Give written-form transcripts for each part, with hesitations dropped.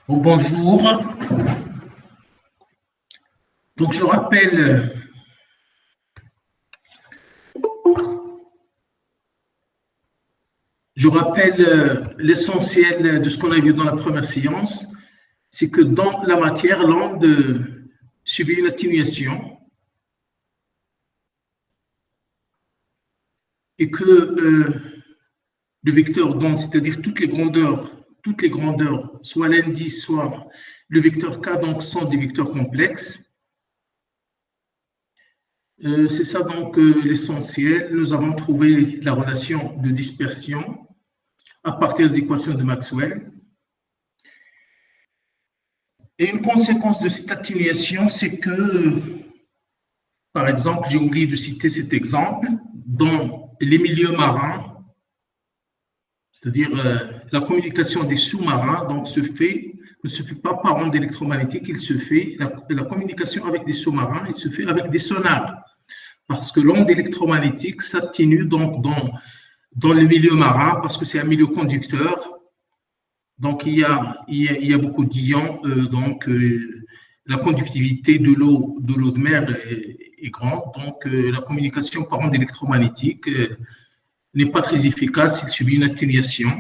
Bon, bonjour. Donc, je rappelle l'essentiel de ce qu'on a vu dans la première séance, c'est que dans la matière, l'onde subit une atténuation et que le vecteur d'onde, c'est-à-dire toutes les grandeurs, soit l'indice, soit le vecteur K, donc sont des vecteurs complexes. C'est ça donc l'essentiel. Nous avons trouvé la relation de dispersion à partir des équations de Maxwell. Et une conséquence de cette atténuation, c'est que, par exemple, j'ai oublié de citer cet exemple, dans les milieux marins, c'est-à-dire la communication des sous-marins, donc ne se fait pas par onde électromagnétique, la communication avec des sous-marins, il se fait avec des sonars. Parce que l'onde électromagnétique s'atténue donc dans le milieu marin, parce que c'est un milieu conducteur. Donc, il y a beaucoup d'ions, la conductivité de l'eau de mer est grande, donc la communication par onde électromagnétique n'est pas très efficace, il subit une atténuation,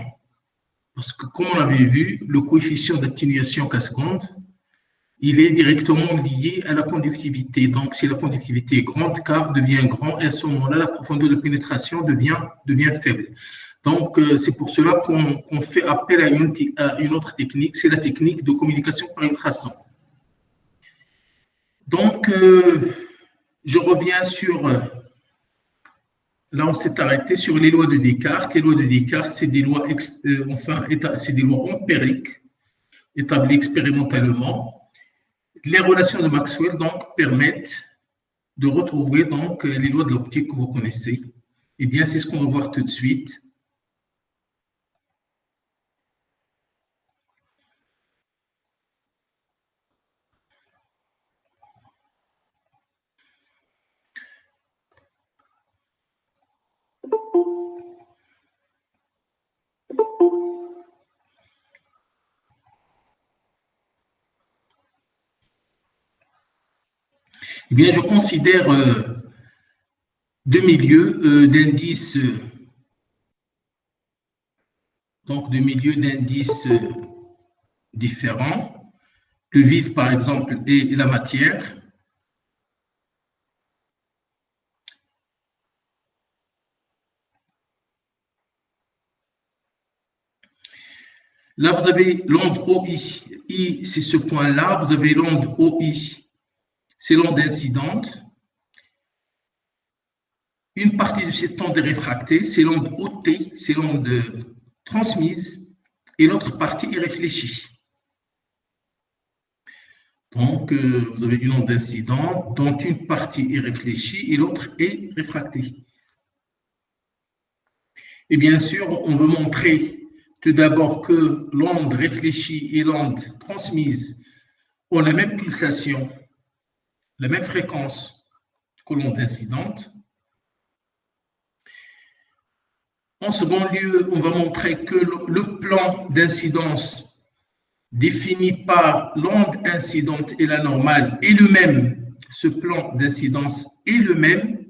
parce que comme on l'avait vu, le coefficient d'atténuation K-seconde, il est directement lié à la conductivité. Donc, si la conductivité est grande, K devient grand, et à ce moment-là, la profondeur de pénétration devient faible. Donc, c'est pour cela qu'on fait appel à une autre technique, c'est la technique de communication par ultrasons. Donc, je reviens là on s'est arrêté sur les lois de Descartes. Les lois de Descartes, c'est des lois, c'est des lois empiriques établies expérimentalement. Les relations de Maxwell, donc, permettent de retrouver donc les lois de l'optique que vous connaissez. Eh bien, c'est ce qu'on va voir tout de suite. Eh bien, je considère deux milieux d'indices, donc deux milieux d'indices différents. Le vide, par exemple, et la matière. Là, vous avez l'onde OI. I, c'est ce point-là. Vous avez l'onde OI. C'est l'onde incidente. Une partie de cette onde est réfractée. C'est l'onde OT. C'est l'onde transmise. Et l'autre partie est réfléchie. Donc, vous avez une onde incidente dont une partie est réfléchie et l'autre est réfractée. Et bien sûr, on veut montrer tout d'abord que l'onde réfléchie et l'onde transmise ont la même pulsation, la même fréquence que l'onde incidente. En second lieu, on va montrer que le plan d'incidence défini par l'onde incidente et la normale est le même. Ce plan d'incidence est le même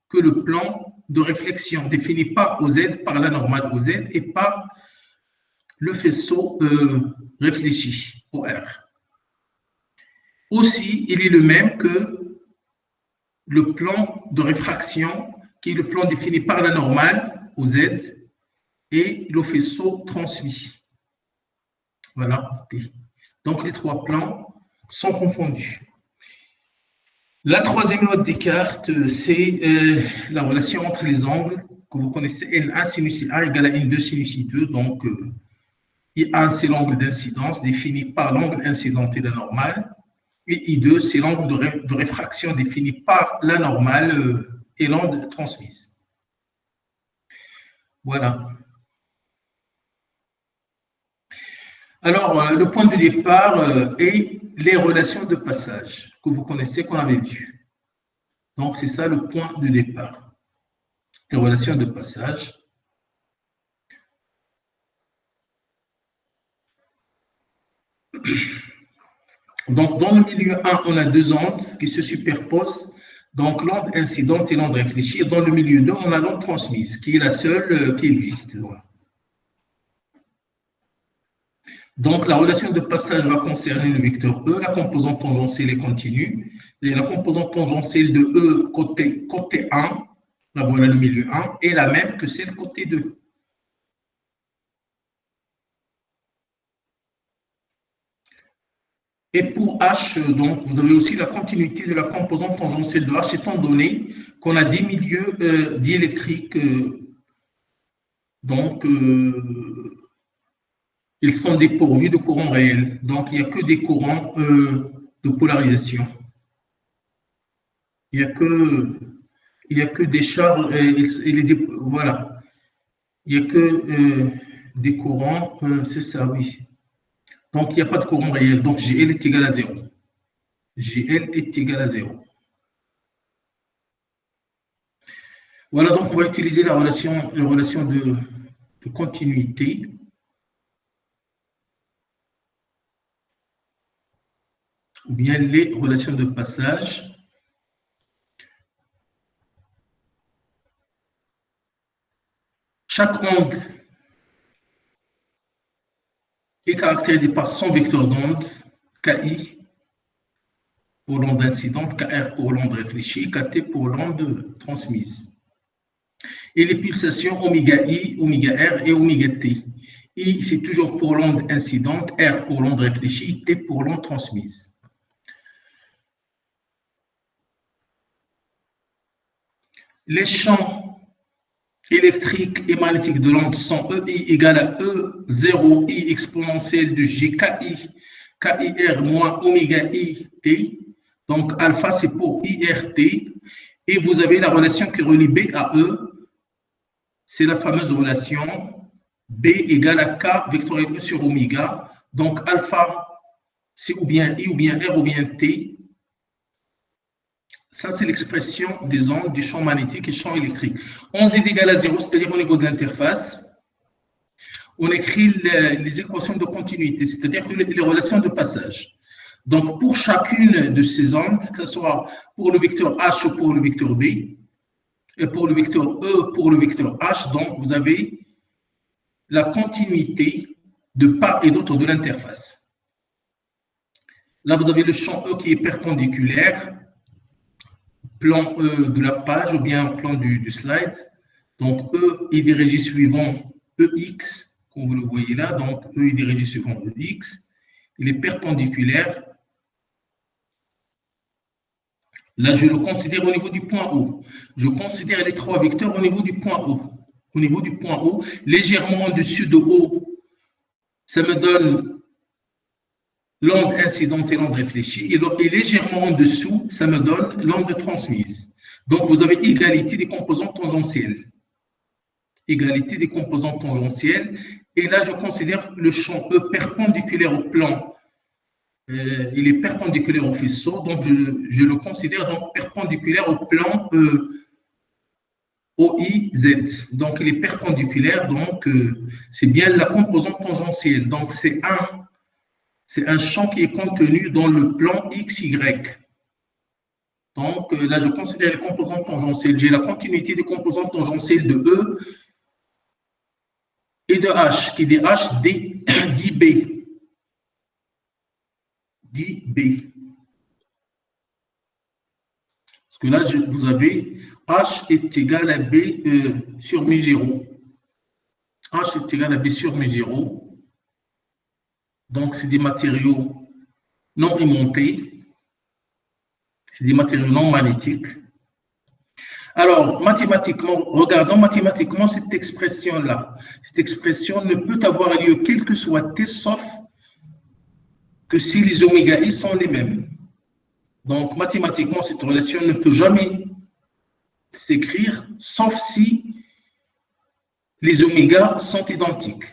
que le plan de réflexion défini par OZ, par la normale OZ et par le faisceau réfléchi, OR. Aussi, il est le même que le plan de réfraction, qui est le plan défini par la normale, OZ, et le faisceau transmis. Voilà. Donc, les trois plans sont confondus. La troisième loi de Descartes, c'est la relation entre les angles que vous connaissez, N1 sinus A égale à N2 sinus I2. Donc, I1, c'est l'angle d'incidence défini par l'angle incident et la normale. Et I2, c'est l'angle de réfraction défini par la normale et l'onde transmise. Voilà. Alors, le point de départ est les relations de passage que vous connaissez, qu'on avait vu. Donc, c'est ça le point de départ. Les relations de passage. Donc, dans le milieu 1, on a deux ondes qui se superposent. Donc, l'onde incidente et l'onde réfléchie. Et dans le milieu 2, on a l'onde transmise, qui est la seule qui existe. Voilà. Donc, la relation de passage va concerner le vecteur E, la composante tangentielle est continue. Et la composante tangentielle de E côté 1, là voilà le milieu 1, est la même que celle côté 2. Et pour H, donc, vous avez aussi la continuité de la composante tangentielle de H, étant donné qu'on a des milieux diélectriques. Donc, ils sont dépourvus de courant réel. Donc, il n'y a que des courants de polarisation. Il n'y a que des charges, voilà. Il n'y a que des courants, c'est ça, oui. Donc, il n'y a pas de courant réel. Donc, GL est égal à 0. GL est égal à 0. Voilà, donc on va utiliser la relation de continuité. Ou bien les relations de passage. Chaque onde est caractérisée par son vecteur d'onde, KI pour l'onde incidente, KR pour l'onde réfléchie, KT pour l'onde transmise. Et les pulsations oméga I, oméga R et oméga T. I, c'est toujours pour l'onde incidente, R pour l'onde réfléchie, T pour l'onde transmise. Les champs électriques et magnétiques de l'onde sont EI égale à E0 I exponentielle de G KI, KIR moins oméga I T. Donc, alpha, c'est pour IRT. Et vous avez la relation qui relie B à E. C'est la fameuse relation B égale à K vectoriel E sur oméga. Donc, alpha, c'est ou bien I ou bien R ou bien T. Ça, c'est l'expression des ondes du champ magnétique et champ électrique. 11 est égal à 0, c'est-à-dire au niveau de l'interface. On écrit les équations de continuité, c'est-à-dire les relations de passage. Donc, pour chacune de ces ondes, que ce soit pour le vecteur H ou pour le vecteur B, et pour le vecteur E, pour le vecteur H, donc vous avez la continuité de part et d'autre de l'interface. Là, vous avez le champ E qui est perpendiculaire, plan de la page ou bien plan du slide. Donc, E est dirigé suivant EX, comme vous le voyez là. Donc, E est dirigé suivant EX. Il est perpendiculaire. Là, je le considère au niveau du point O. Je considère les trois vecteurs au niveau du point O. Au niveau du point O, légèrement au-dessus de O, ça me donne l'onde incidente et l'onde réfléchie. Et légèrement en dessous, ça me donne l'onde transmise. Donc, vous avez égalité des composantes tangentielles. Égalité des composantes tangentielles. Et là, je considère le champ E perpendiculaire au plan. Il est perpendiculaire au faisceau, donc je le considère donc perpendiculaire au plan OIZ. Donc, il est perpendiculaire, donc c'est bien la composante tangentielle. Donc, c'est un champ qui est contenu dans le plan XY. Donc, là, je considère les composantes tangentielles. J'ai la continuité des composantes tangentielles de E et de H, qui est des H d'IB. d'IB. Parce que là, vous avez H est égal à B sur mu0. H est égal à B sur mu0. Donc, c'est des matériaux non aimantés. C'est des matériaux non magnétiques. Alors, mathématiquement, regardons mathématiquement cette expression-là. Cette expression ne peut avoir lieu quel que soit T, sauf que si les oméga I sont les mêmes. Donc, mathématiquement, cette relation ne peut jamais s'écrire, sauf si les oméga sont identiques.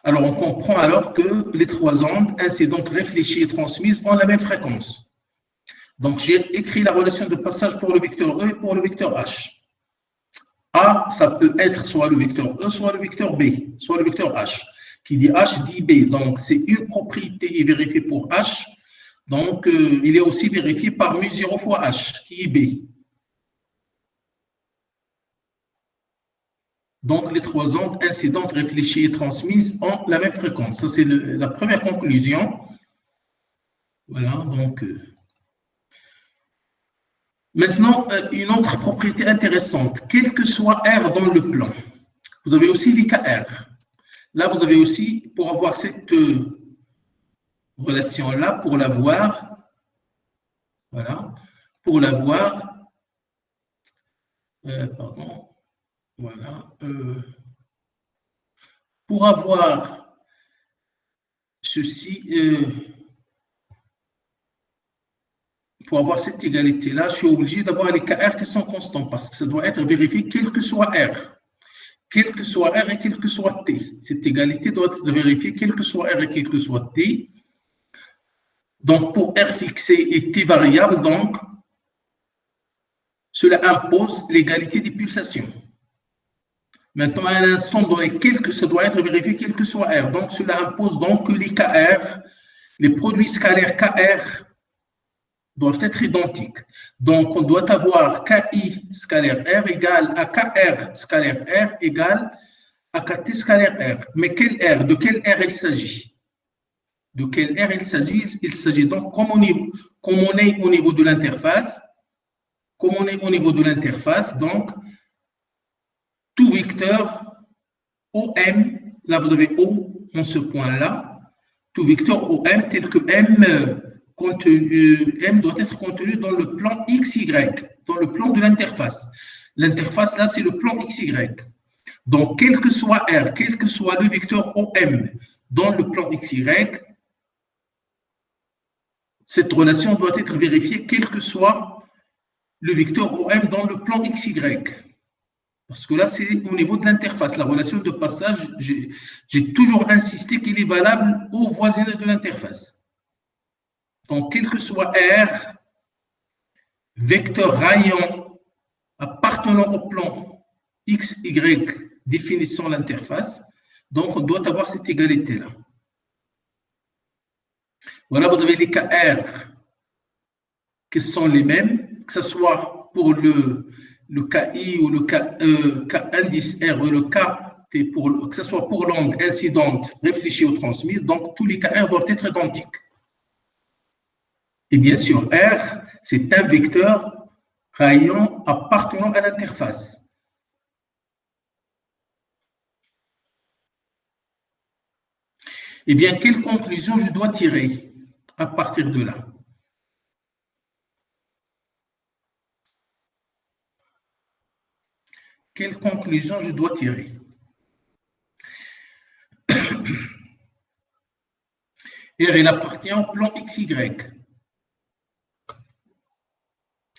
Alors, on comprend alors que les trois ondes, incidentes, réfléchies et transmises, ont la même fréquence. Donc, j'ai écrit la relation de passage pour le vecteur E et pour le vecteur H. A, ça peut être soit le vecteur E, soit le vecteur B, soit le vecteur H. Qui dit H dit B. Donc, c'est une propriété est vérifiée pour H. Donc, il est aussi vérifié par mu0 fois h, qui est B. Donc, les trois ondes incidentes, réfléchies et transmises ont la même fréquence. Ça, c'est la première conclusion. Voilà, donc... Maintenant, une autre propriété intéressante. Quel que soit R dans le plan, vous avez aussi l'IKR. Là, vous avez aussi, pour avoir cette relation-là, pour l'avoir, voilà, pour l'avoir, pardon, voilà, pour avoir ceci, pour avoir cette égalité-là, je suis obligé d'avoir les KR qui sont constants parce que ça doit être vérifié quel que soit R. Quel que soit R et quel que soit T. Cette égalité doit être vérifiée quel que soit R et quel que soit T. Donc, pour R fixé et T variable, donc, cela impose l'égalité des pulsations. Maintenant, à un instant donné, ça doit être vérifié quel que soit R. Donc, cela impose donc que les KR, les produits scalaires KR, doivent être identiques. Donc, on doit avoir KI scalaire R égale à KR scalaire R égale à KT scalaire R. Mais quel R? De quel R il s'agit? De quel R il s'agit? Il s'agit donc, comme on est au niveau de l'interface, donc, tout vecteur OM, là vous avez O en ce point-là, tout vecteur OM tel que M doit être contenu dans le plan XY, dans le plan de l'interface. L'interface, là, c'est le plan XY. Donc, quel que soit R, quel que soit le vecteur OM dans le plan XY, cette relation doit être vérifiée quel que soit le vecteur OM dans le plan XY. Parce que là, c'est au niveau de l'interface. La relation de passage, j'ai toujours insisté qu'elle est valable au voisinage de l'interface. Donc, quel que soit R, vecteur rayon appartenant au plan X, Y définissant l'interface, donc on doit avoir cette égalité-là. Voilà, vous avez les cas R qui sont les mêmes, que ce soit pour le KI ou le K indice R ou le K, que ce soit pour l'onde incidente, réfléchie ou transmise, donc tous les cas R doivent être identiques. Et bien sûr, R, c'est un vecteur rayon appartenant à l'interface. Eh bien, quelle conclusion je dois tirer à partir de là? Quelle conclusion je dois tirer? R, il appartient au plan XY.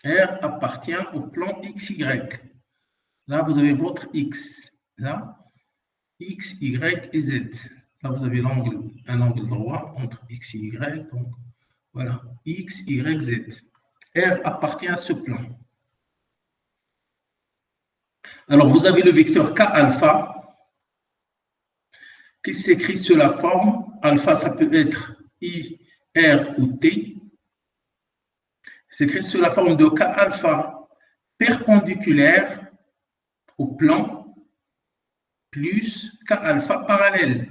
R appartient au plan XY. Là, vous avez votre X. Là, X, Y et Z. Là, vous avez un angle droit entre X et Y. Donc, voilà, X, Y, Z. R appartient à ce plan. Alors, vous avez le vecteur K alpha qui s'écrit sous la forme. Alpha, ça peut être I, R ou T. S'écrit sous la forme de K alpha perpendiculaire au plan plus K alpha parallèle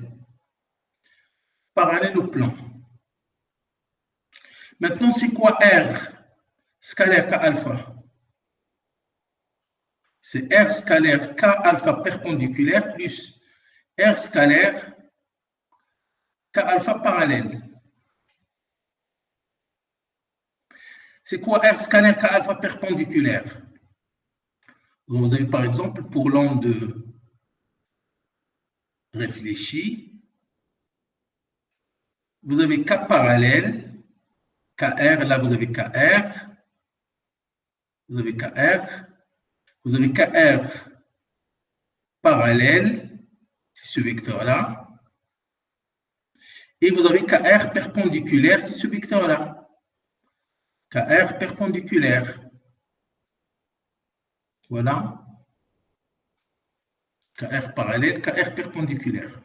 au plan. Maintenant, c'est quoi R scalaire K alpha? C'est R scalaire K alpha perpendiculaire plus R scalaire K alpha parallèle. C'est quoi R scalaire K alpha perpendiculaire? Donc, vous avez par exemple pour l'onde réfléchie, vous avez K parallèle, KR, là vous avez KR, vous avez KR, vous avez KR parallèle, c'est ce vecteur-là, et vous avez KR perpendiculaire, c'est ce vecteur-là. KR perpendiculaire. Voilà. KR parallèle, KR perpendiculaire.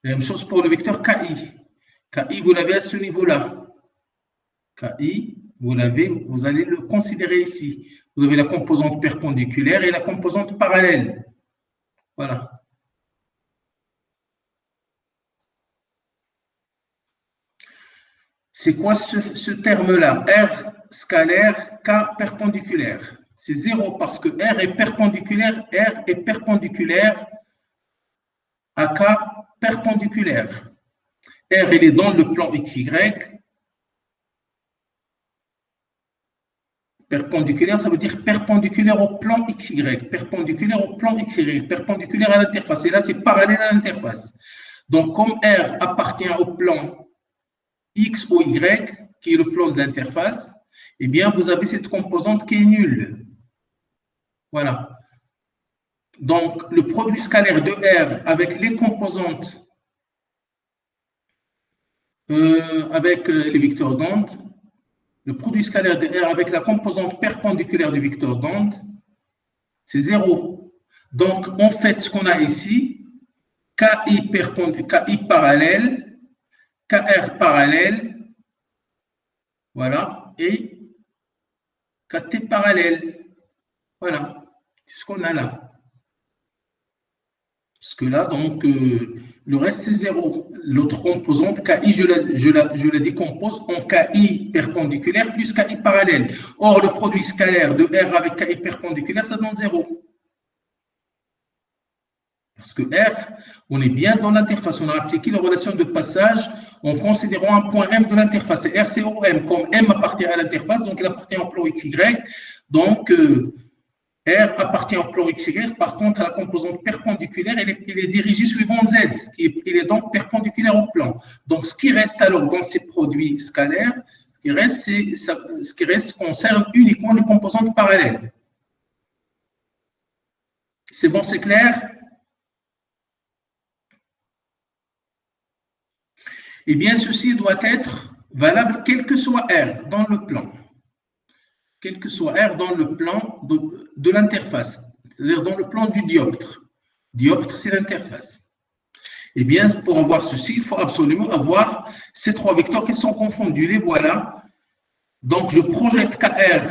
La même chose pour le vecteur KI. KI, vous l'avez à ce niveau-là. KI, vous allez le considérer ici. Vous avez la composante perpendiculaire et la composante parallèle. Voilà. C'est quoi ce terme-là? R scalaire, K perpendiculaire. C'est 0 parce que R est perpendiculaire à K perpendiculaire. R, il est dans le plan XY. Perpendiculaire, ça veut dire perpendiculaire au plan XY. Perpendiculaire au plan XY. Perpendiculaire à l'interface. Et là, c'est parallèle à l'interface. Donc, comme R appartient au plan X ou Y, qui est le plan de l'interface, eh bien, vous avez cette composante qui est nulle. Voilà. Donc, le produit scalaire de R avec les composantes, avec les vecteurs d'onde, le produit scalaire de R avec la composante perpendiculaire du vecteur d'onde, c'est 0. Donc, en fait, ce qu'on a ici, KI parallèle, KR parallèle, voilà, et KT parallèle. Voilà, c'est ce qu'on a là. Parce que là, donc, le reste, c'est 0. L'autre composante, KI, je la décompose en KI perpendiculaire plus KI parallèle. Or, le produit scalaire de R avec KI perpendiculaire, ça donne 0. Parce que R, on est bien dans l'interface. On a appliqué la relation de passage en considérant un point M de l'interface. Et R, c'est OM. Comme M appartient à l'interface, donc il appartient au plan XY. Donc, R appartient au plan XY. Par contre, à la composante perpendiculaire, il est dirigé suivant Z. Il est donc perpendiculaire au plan. Donc, ce qui reste alors dans ces produits scalaires, ce qui reste concerne uniquement les composantes parallèles. C'est bon, c'est clair? Eh bien, ceci doit être valable quel que soit R dans le plan. Quel que soit R dans le plan de l'interface, c'est-à-dire dans le plan du dioptre. Dioptre, c'est l'interface. Eh bien, pour avoir ceci, il faut absolument avoir ces trois vecteurs qui sont confondus. Les voilà. Donc, je projette KR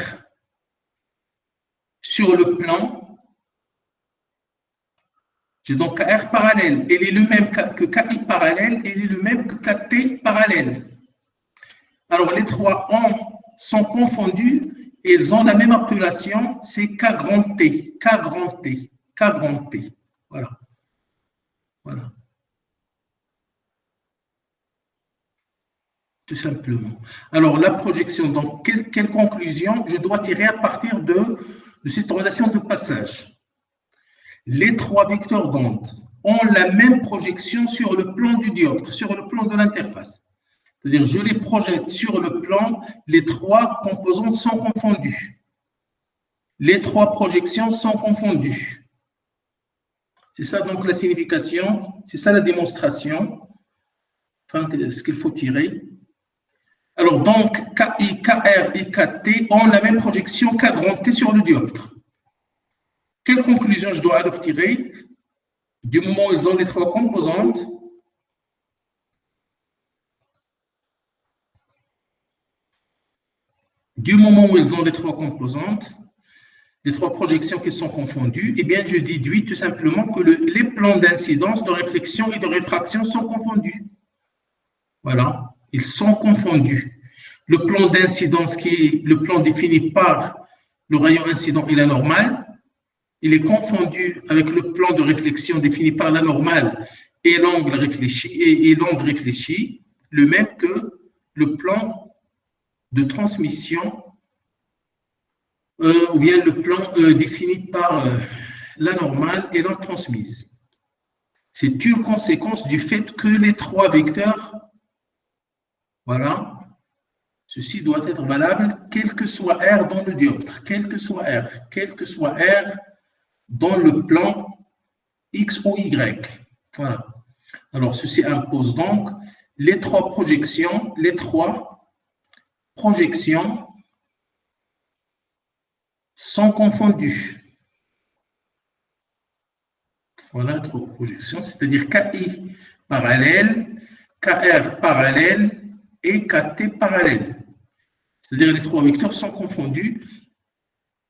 sur le plan. J'ai donc KR parallèle. Il est le même que KI parallèle, il est le même que KT parallèle. Alors, les trois sont confondus et ils ont la même appellation, c'est K grand T, K grand T, K grand T. Voilà. Voilà. Tout simplement. Alors, la projection, donc, quelle conclusion je dois tirer à partir de cette relation de passage? Les trois vecteurs d'onde ont la même projection sur le plan du dioptre, sur le plan de l'interface. C'est-à-dire, je les projette sur le plan, les trois composantes sont confondues. Les trois projections sont confondues. C'est ça donc la signification, c'est ça la démonstration, enfin, ce qu'il faut tirer. Alors donc, KI, KR et KT ont la même projection K grand T sur le dioptre. Quelle conclusion je dois alors tirer du moment où ils ont les trois composantes? Du moment où ils ont les trois composantes, les trois projections qui sont confondues, eh bien, je déduis tout simplement que les plans d'incidence, de réflexion et de réfraction sont confondus. Voilà, ils sont confondus. Le plan d'incidence, qui est le plan défini par le rayon incident et la normale, il est confondu avec le plan de réflexion défini par la normale et l'angle réfléchi, le même que le plan de transmission ou bien le plan défini par la normale et l'onde transmise. C'est une conséquence du fait que les trois vecteurs, voilà, ceci doit être valable quel que soit R dans le dioptre, quel que soit R dans le plan X ou Y. Voilà. Alors, ceci impose donc les trois projections sont confondues. Voilà, trois projections, c'est-à-dire KI parallèle, KR parallèle et KT parallèle. C'est-à-dire les trois vecteurs sont confondus.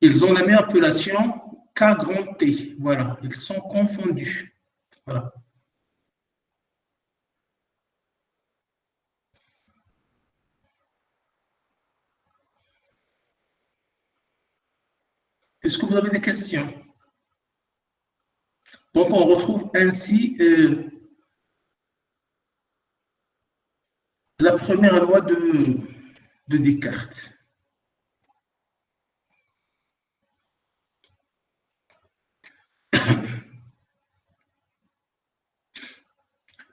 Ils ont la même appellation K grand T. Voilà, ils sont confondus. Voilà. Est-ce que vous avez des questions? Donc, on retrouve ainsi la première loi de Descartes.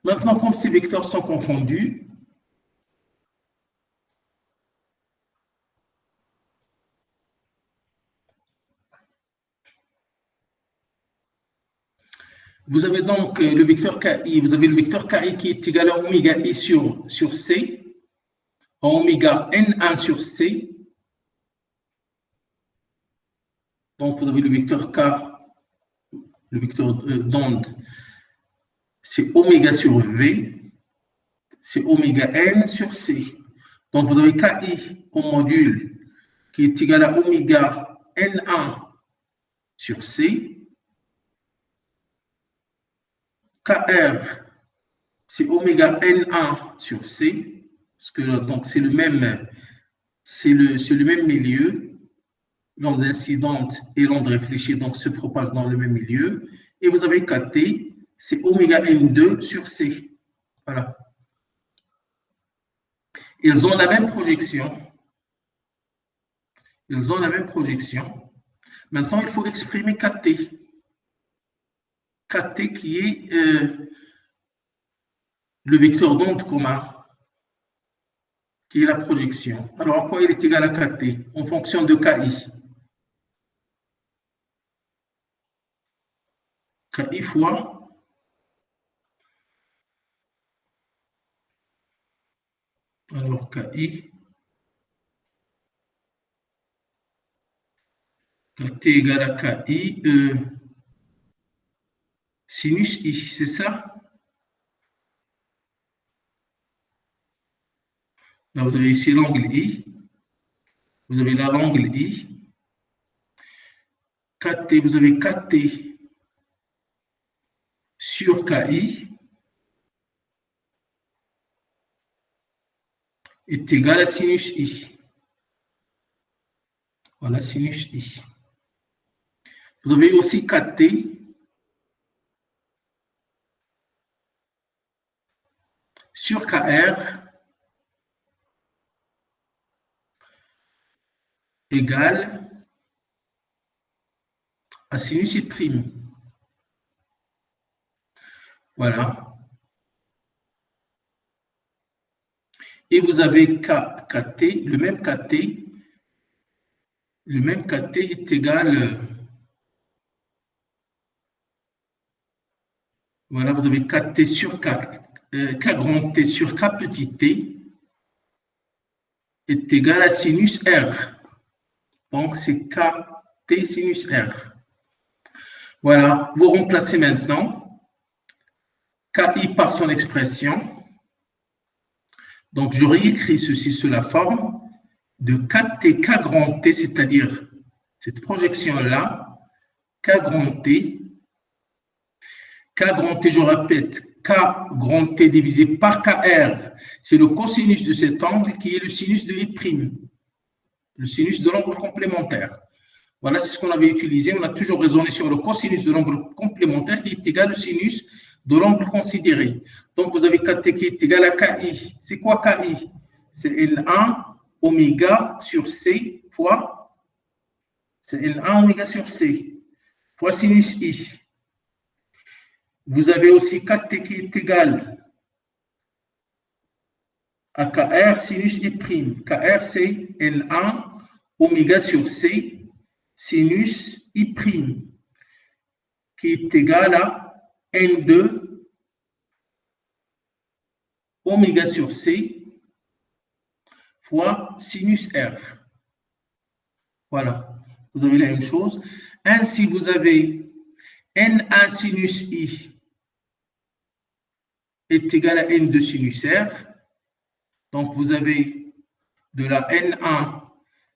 Maintenant, comme ces vecteurs sont confondus, vous avez donc le vecteur KI, vous avez le vecteur KI qui est égal à oméga I sur C, à oméga N1 sur C. Donc, vous avez le vecteur K, le vecteur d'onde, c'est oméga sur V, c'est oméga N sur C. Donc, vous avez KI au module qui est égal à oméga N1 sur C. KR, c'est oméga N1 sur C, parce que donc c'est le même milieu. L'onde incidente et l'onde réfléchie donc se propagent dans le même milieu. Et vous avez KT, c'est oméga N2 sur C. Voilà. Ils ont la même projection. Ils ont la même projection. Maintenant, il faut exprimer KT. KT qui est le vecteur d'onde commun, qui est la projection. Alors, à quoi il est égal à KT? En fonction de KI. KI fois alors KI KT égale à KI sinus I, c'est ça? Là, vous avez ici l'angle I. Vous avez là l'angle I. KT, vous avez KT sur KI est égal à sinus I. Voilà, sinus I. Vous avez aussi KT sur KR égale à sinus I prime. Voilà. Et vous avez KT, le même KT est égal, voilà, vous avez KT sur K grand T sur K petit t est égal à sinus R. Donc, c'est KT sinus R. Voilà, vous remplacez maintenant KI par son expression. Donc, je réécris ceci sous la forme de KT, K grand T, c'est-à-dire cette projection-là, K grand T, je répète, K grand T divisé par KR, c'est le cosinus de cet angle qui est le sinus de I', le sinus de l'angle complémentaire. Voilà, c'est ce qu'on avait utilisé. On a toujours raisonné sur le cosinus de l'angle complémentaire qui est égal au sinus de l'angle considéré. Donc, vous avez KT qui est égal à KI. C'est quoi KI? C'est L1 oméga sur C fois, c'est L1 oméga sur C fois sinus I. Vous avez aussi KT qui est égal à KR sinus I'. KR, c'est L1 oméga sur C sinus I', qui est égal à N2 oméga sur C fois sinus R. Voilà, vous avez la même chose. Ainsi, vous avez N1 sinus I est égal à N2 sinus R. Donc, vous avez de la N1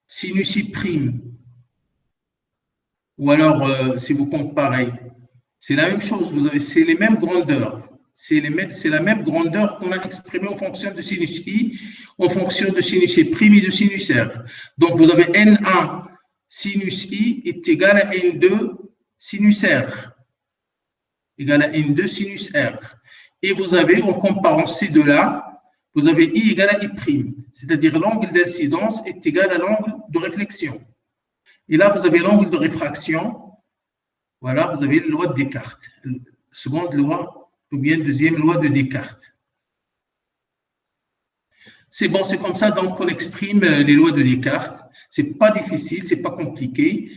sinus I prime, ou alors si vous comparez, c'est la même chose, c'est les mêmes grandeurs. C'est la même grandeur qu'on a exprimée en fonction de sinus I, en fonction de sinus I prime et de sinus R. Donc, vous avez N1 sinus I est égal à N2 sinus R, égal à N2 sinus R. Et vous avez, en comparant ces deux-là, vous avez I égal à I prime, c'est-à-dire l'angle d'incidence est égal à l'angle de réflexion. Et là, vous avez l'angle de réfraction. Voilà, vous avez la loi de Descartes, seconde loi ou bien deuxième loi de Descartes. C'est bon, c'est comme ça donc qu'on exprime les lois de Descartes. C'est pas difficile, c'est pas compliqué.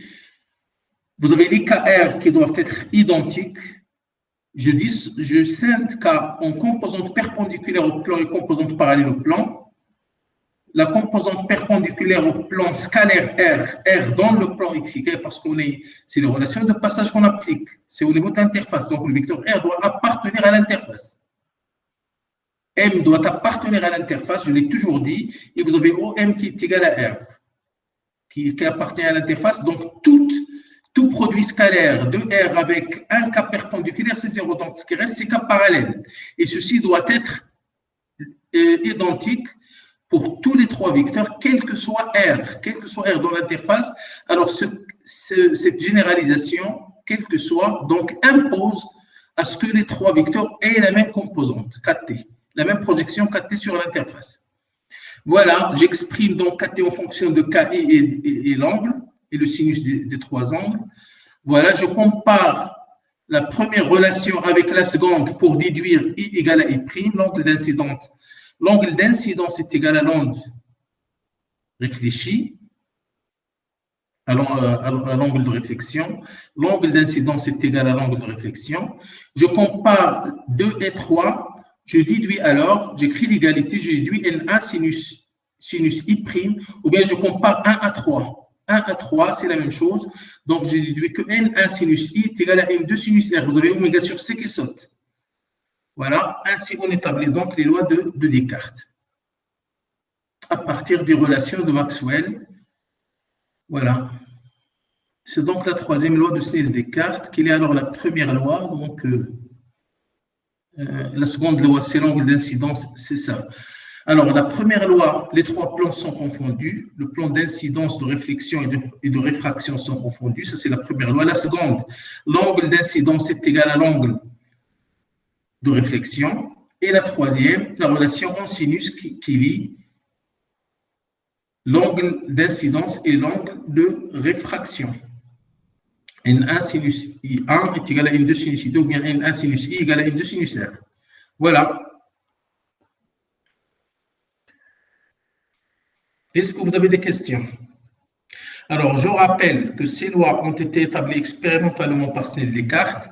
Vous avez les KR qui doivent être identiques. Je scinde K en composante perpendiculaire au plan et composante parallèle au plan. La composante perpendiculaire au plan scalaire R dans le plan XY, parce c'est les relations de passage qu'on applique. C'est au niveau de l'interface. Donc, le vecteur R doit appartenir à l'interface. M doit appartenir à l'interface, je l'ai toujours dit, et vous avez OM qui est égal à R, qui appartient à l'interface. Donc, tout produit scalaire de R avec un K perpendiculaire, c'est 0. Donc, ce qui reste, c'est K parallèle. Et ceci doit être identique pour tous les trois vecteurs, quel que soit R dans l'interface. Alors, cette généralisation, quel que soit, donc impose à ce que les trois vecteurs aient la même composante, KT, la même projection KT sur l'interface. Voilà, j'exprime donc KT en fonction de KI et l'angle, et le sinus des trois angles. Voilà, je compare la première relation avec la seconde pour déduire I égale à I', l'angle d'incidence. L'angle d'incidence est égal à l'angle réfléchi, à l'angle de réflexion. L'angle d'incidence est égal à l'angle de réflexion. Je compare 2 et 3. Je déduis alors, j'écris l'égalité, je déduis N1 sinus I', ou bien je compare 1 à 3. 1 à 3, c'est la même chose. Donc, je déduis que N1 sinus I est égal à N2 sinus R. Vous avez oméga sur C qui saute. Voilà, ainsi on établit donc les lois de Descartes à partir des relations de Maxwell. Voilà. C'est donc la troisième loi de Snell-Descartes, qui est alors la première loi. Donc, la seconde loi, c'est l'angle d'incidence, c'est ça. Alors, la première loi, les trois plans sont confondus. Le plan d'incidence, de réflexion et de réfraction sont confondus. Ça, c'est la première loi. La seconde, l'angle d'incidence est égal à l'angle de réflexion. Et la troisième, la relation en sinus qui lie l'angle d'incidence et l'angle de réfraction. N1 sinus I1 est égal à N2 sinus I2 ou bien N1 sinus I égale à N2 sinus R. Voilà. Est-ce que vous avez des questions? Alors, je rappelle que ces lois ont été établies expérimentalement par Snell-Descartes.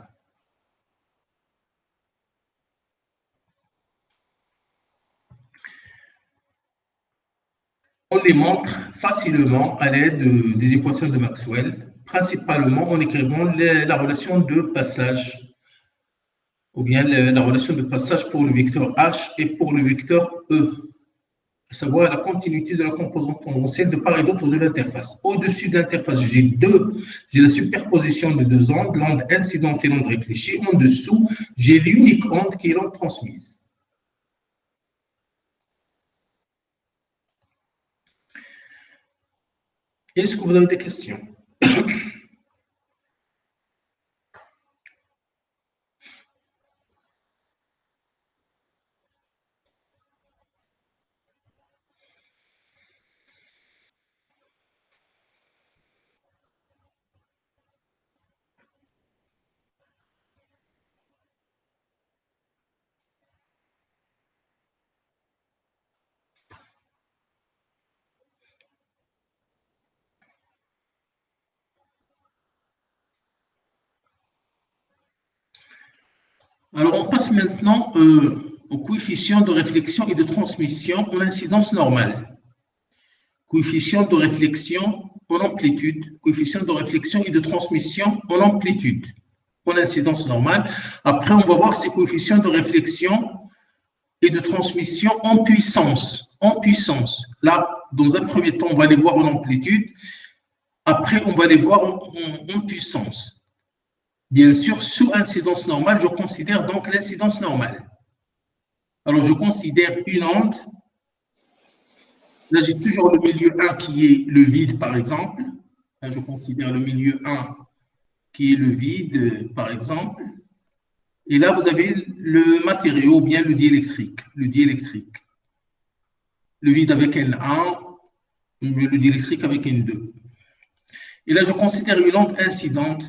On les montre facilement à l'aide des équations de Maxwell, principalement en écrivant la relation de passage, ou bien la relation de passage pour le vecteur H et pour le vecteur E, à savoir la continuité de la composante tendentielle de part et d'autre de l'interface. Au-dessus de l'interface, j'ai la superposition de deux ondes, l'onde incidente et l'onde réfléchie. En dessous, j'ai l'unique onde qui est l'onde transmise. Est-ce que vous avez des questions? Alors, on passe maintenant au coefficient de réflexion et de transmission en incidence normale. Coefficient de réflexion en amplitude, coefficient de réflexion et de transmission en amplitude, en incidence normale. Après, on va voir ces coefficients de réflexion et de transmission en puissance. En puissance. Là, dans un premier temps, on va les voir en amplitude. Après, on va les voir en puissance. Bien sûr, sous incidence normale, je considère donc l'incidence normale. Alors, je considère une onde. Là, j'ai toujours le milieu 1 qui est le vide, par exemple. Là, je considère le milieu 1 qui est le vide, par exemple. Et là, vous avez le matériau, ou bien le diélectrique. Le diélectrique. Le vide avec N1, le diélectrique avec N2. Et là, je considère une onde incidente.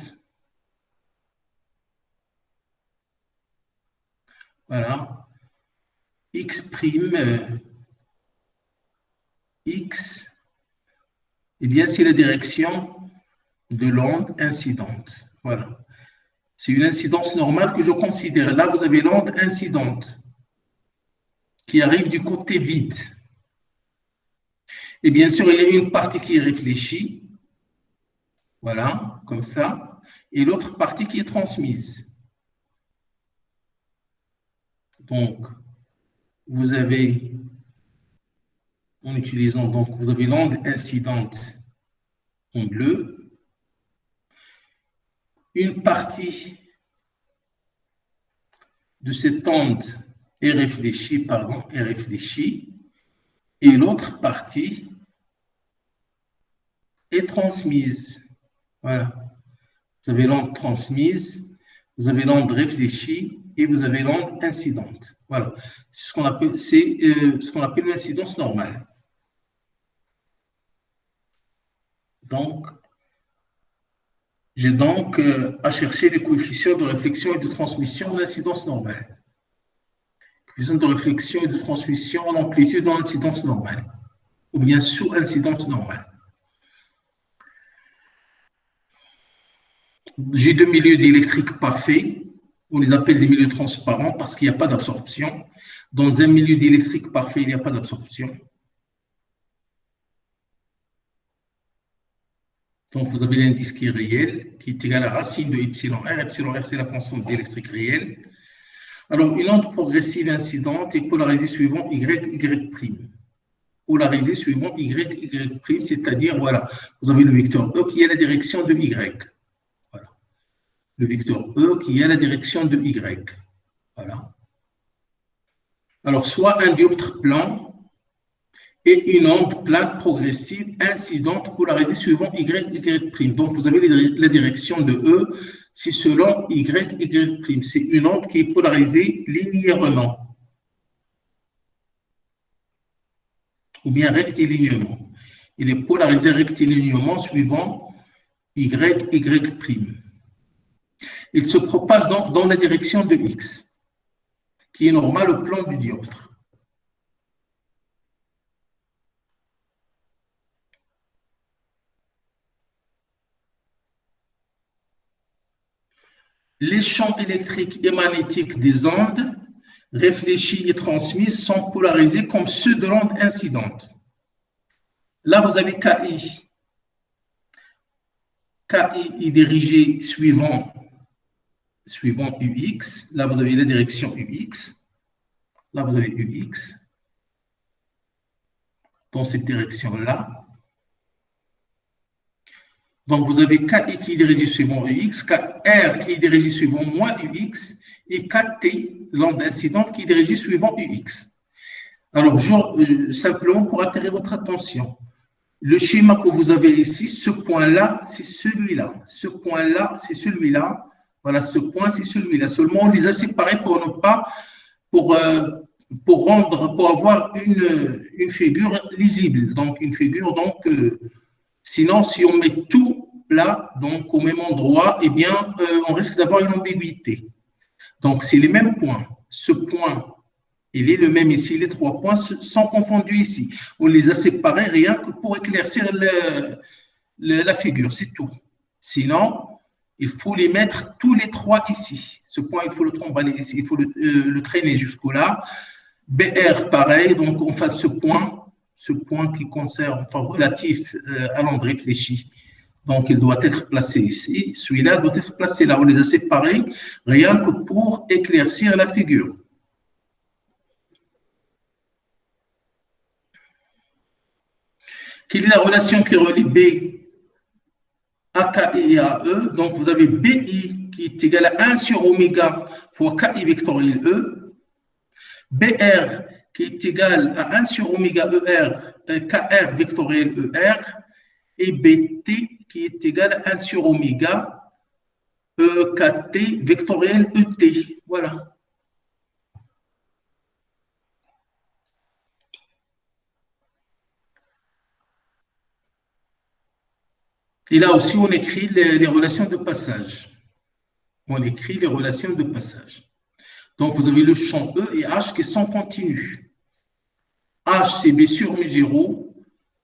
Voilà. X', X, eh bien, c'est la direction de l'onde incidente. Voilà. C'est une incidence normale que je considère. Là, vous avez l'onde incidente qui arrive du côté vide. Et bien sûr, il y a une partie qui est réfléchie. Voilà, comme ça. Et l'autre partie qui est transmise. Donc, vous avez, en utilisant, donc, vous avez l'onde incidente en bleu. Une partie de cette onde est réfléchie, et l'autre partie est transmise. Voilà. Vous avez l'onde transmise, vous avez l'onde réfléchie et vous avez l'onde incidente. Voilà. C'est ce qu'on appelle l'incidence normale. Donc, j'ai donc à chercher les coefficients de réflexion et de transmission de l'incidence normale. Coefficients de réflexion et de transmission en amplitude dans l'incidence normale, ou bien sous incidence normale. J'ai deux milieux d'électrique parfaits. On les appelle des milieux transparents parce qu'il n'y a pas d'absorption. Dans un milieu d'électrique parfait, il n'y a pas d'absorption. Donc, vous avez l'indice qui est réel, qui est égal à la racine de epsilon R. Epsilon R, c'est la constante d'électrique réelle. Alors, une onde progressive incidente est polarisée suivant Y, Y'. Polarisée suivant Y, Y', c'est-à-dire, voilà, vous avez le vecteur E qui est la direction de Y. Voilà. Le vecteur E qui est la direction de Y. Voilà. Alors, soit un dioptre plan et une onde plane progressive incidente polarisée suivant Y, Y'. Donc, vous avez la direction de E, c'est selon Y, Y'. C'est une onde qui est polarisée linéairement ou bien rectiligneusement. Il est polarisé rectiligneusement suivant Y, Y'. Il se propage donc dans la direction de X, qui est normale au plan du dioptre. Les champs électriques et magnétiques des ondes réfléchies et transmises sont polarisés comme ceux de l'onde incidente. Là, vous avez KI. KI est dirigé suivant UX. Là, vous avez la direction UX. Là, vous avez UX. Dans cette direction-là. Donc, vous avez KI qui est dirigé suivant UX, KR qui est dirigé suivant moins UX, et KT, l'onde incidente, qui est dirigée suivant UX. Alors, simplement pour attirer votre attention, le schéma que vous avez ici, ce point-là, c'est celui-là. Ce point-là, c'est celui-là. Voilà, ce point, c'est celui-là. Seulement, on les a séparés pour ne pas, pour avoir une figure lisible. Donc, une figure, donc, sinon, si on met tout là, donc au même endroit, eh bien, on risque d'avoir une ambiguïté. Donc, c'est les mêmes points. Ce point, il est le même ici. Les trois points sont confondus ici. On les a séparés rien que pour éclaircir la figure, c'est tout. Sinon, il faut les mettre tous les trois ici. Ce point, il faut le tromballer ici. Il faut le traîner jusqu'au-là. BR, pareil. Donc, on fasse ce point qui concerne, enfin, relatif à l'onde réfléchie. Donc, il doit être placé ici. Celui-là doit être placé là. On les a séparés rien que pour éclaircir la figure. Quelle est la relation qui relie B à KI et à E? Donc, vous avez BI qui est égal à 1 sur oméga fois KI vectoriel E. BR qui est égal à 1 sur oméga ER, KR vectoriel ER. Et BT qui est égal à 1 sur oméga KT vectoriel ET. Voilà. Et là aussi, on écrit les relations de passage. On écrit les relations de passage. Donc, vous avez le champ E et H qui sont continus. H, c'est B sur mu0.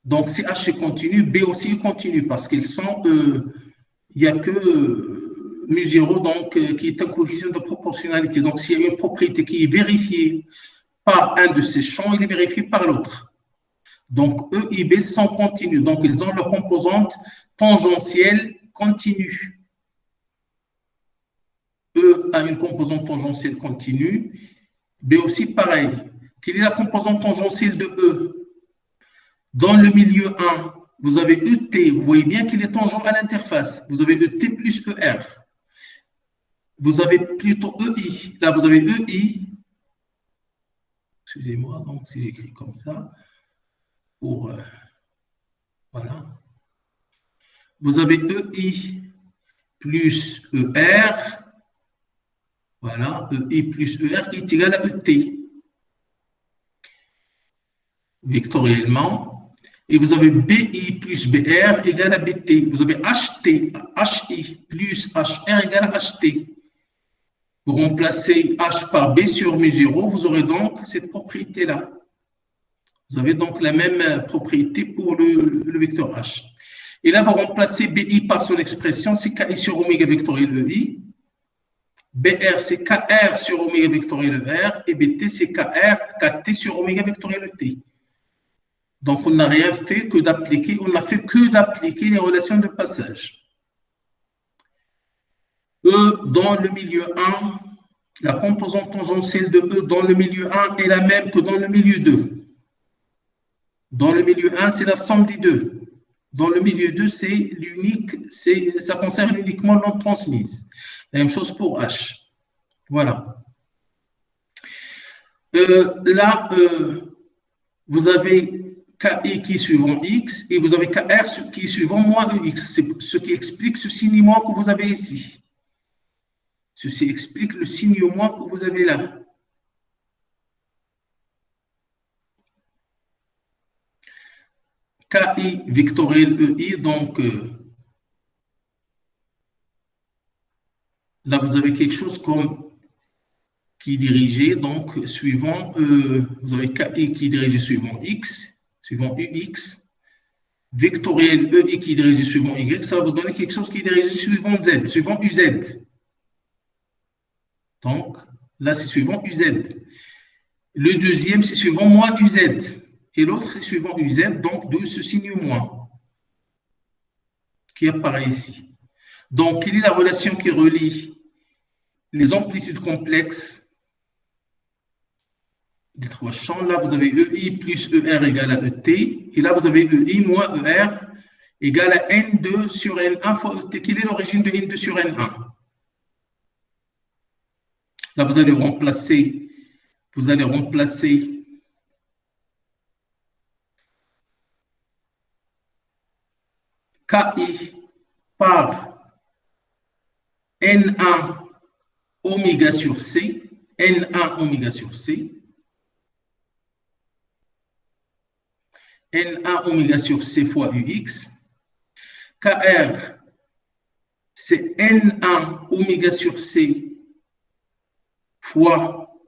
Donc, si H est continu, B aussi est continu parce qu'ils sont, il n'y a que mu0 donc, qui est un coefficient de proportionnalité. Donc, s'il y a une propriété qui est vérifiée par un de ces champs, il est vérifié par l'autre. Donc, E et B sont continus. Donc, ils ont leur composante tangentielle continue. E a une composante tangentielle continue. B aussi, pareil. Quelle est la composante tangentielle de E? Dans le milieu 1, vous avez ET. Vous voyez bien qu'il est tangent à l'interface. Vous avez ET plus ER. Vous avez plutôt EI. Là, vous avez EI. Excusez-moi, donc si j'écris comme ça, pour voilà. Vous avez EI plus ER. Voilà, EI plus ER qui est égal à ET. Vectoriellement. Et vous avez BI plus BR égale à BT. Vous avez HT, HI plus HR égale à HT. Vous remplacez H par B sur mu0, vous aurez donc cette propriété-là. Vous avez donc la même propriété pour le vecteur H. Et là, vous remplacez BI par son expression, c'est KI sur oméga vectoriel EI. BR, c'est KR sur oméga vectoriel ER. Et BT, c'est KT sur oméga vectoriel ET. Donc, on n'a rien fait que d'appliquer, on n'a fait que d'appliquer les relations de passage. E dans le milieu 1, la composante tangentielle de E dans le milieu 1 est la même que dans le milieu 2. Dans le milieu 1, c'est la somme des deux. Dans le milieu 2, c'est l'unique, ça concerne uniquement l'onde transmise. La même chose pour H. Voilà. Là, vous avez KI qui est suivant X et vous avez KR qui est suivant moins EX. C'est ce qui explique ce signe moins que vous avez ici. Ceci explique le signe moins que vous avez là. KI vectoriel EI, donc là vous avez quelque chose comme qui est dirigé, donc suivant, vous avez KI qui est dirigé suivant X, suivant UX, vectoriel EI qui est dirigé suivant Y, ça va vous donner quelque chose qui est dirigé suivant Z, suivant UZ. Donc là c'est suivant UZ. Le deuxième c'est suivant moins UZ. Et l'autre c'est suivant UZ, donc de ce signe moins qui apparaît ici. Donc, quelle est la relation qui relie les amplitudes complexes des trois champs? Là, vous avez EI plus ER égale à ET. Et là, vous avez EI moins ER égale à N2 sur N1 fois ET. Quelle est l'origine de N2 sur N1? Là, vous allez remplacer KI par N1 oméga sur C, N1 oméga sur C, N1 oméga sur C fois UX, KR, c'est N1 oméga sur C fois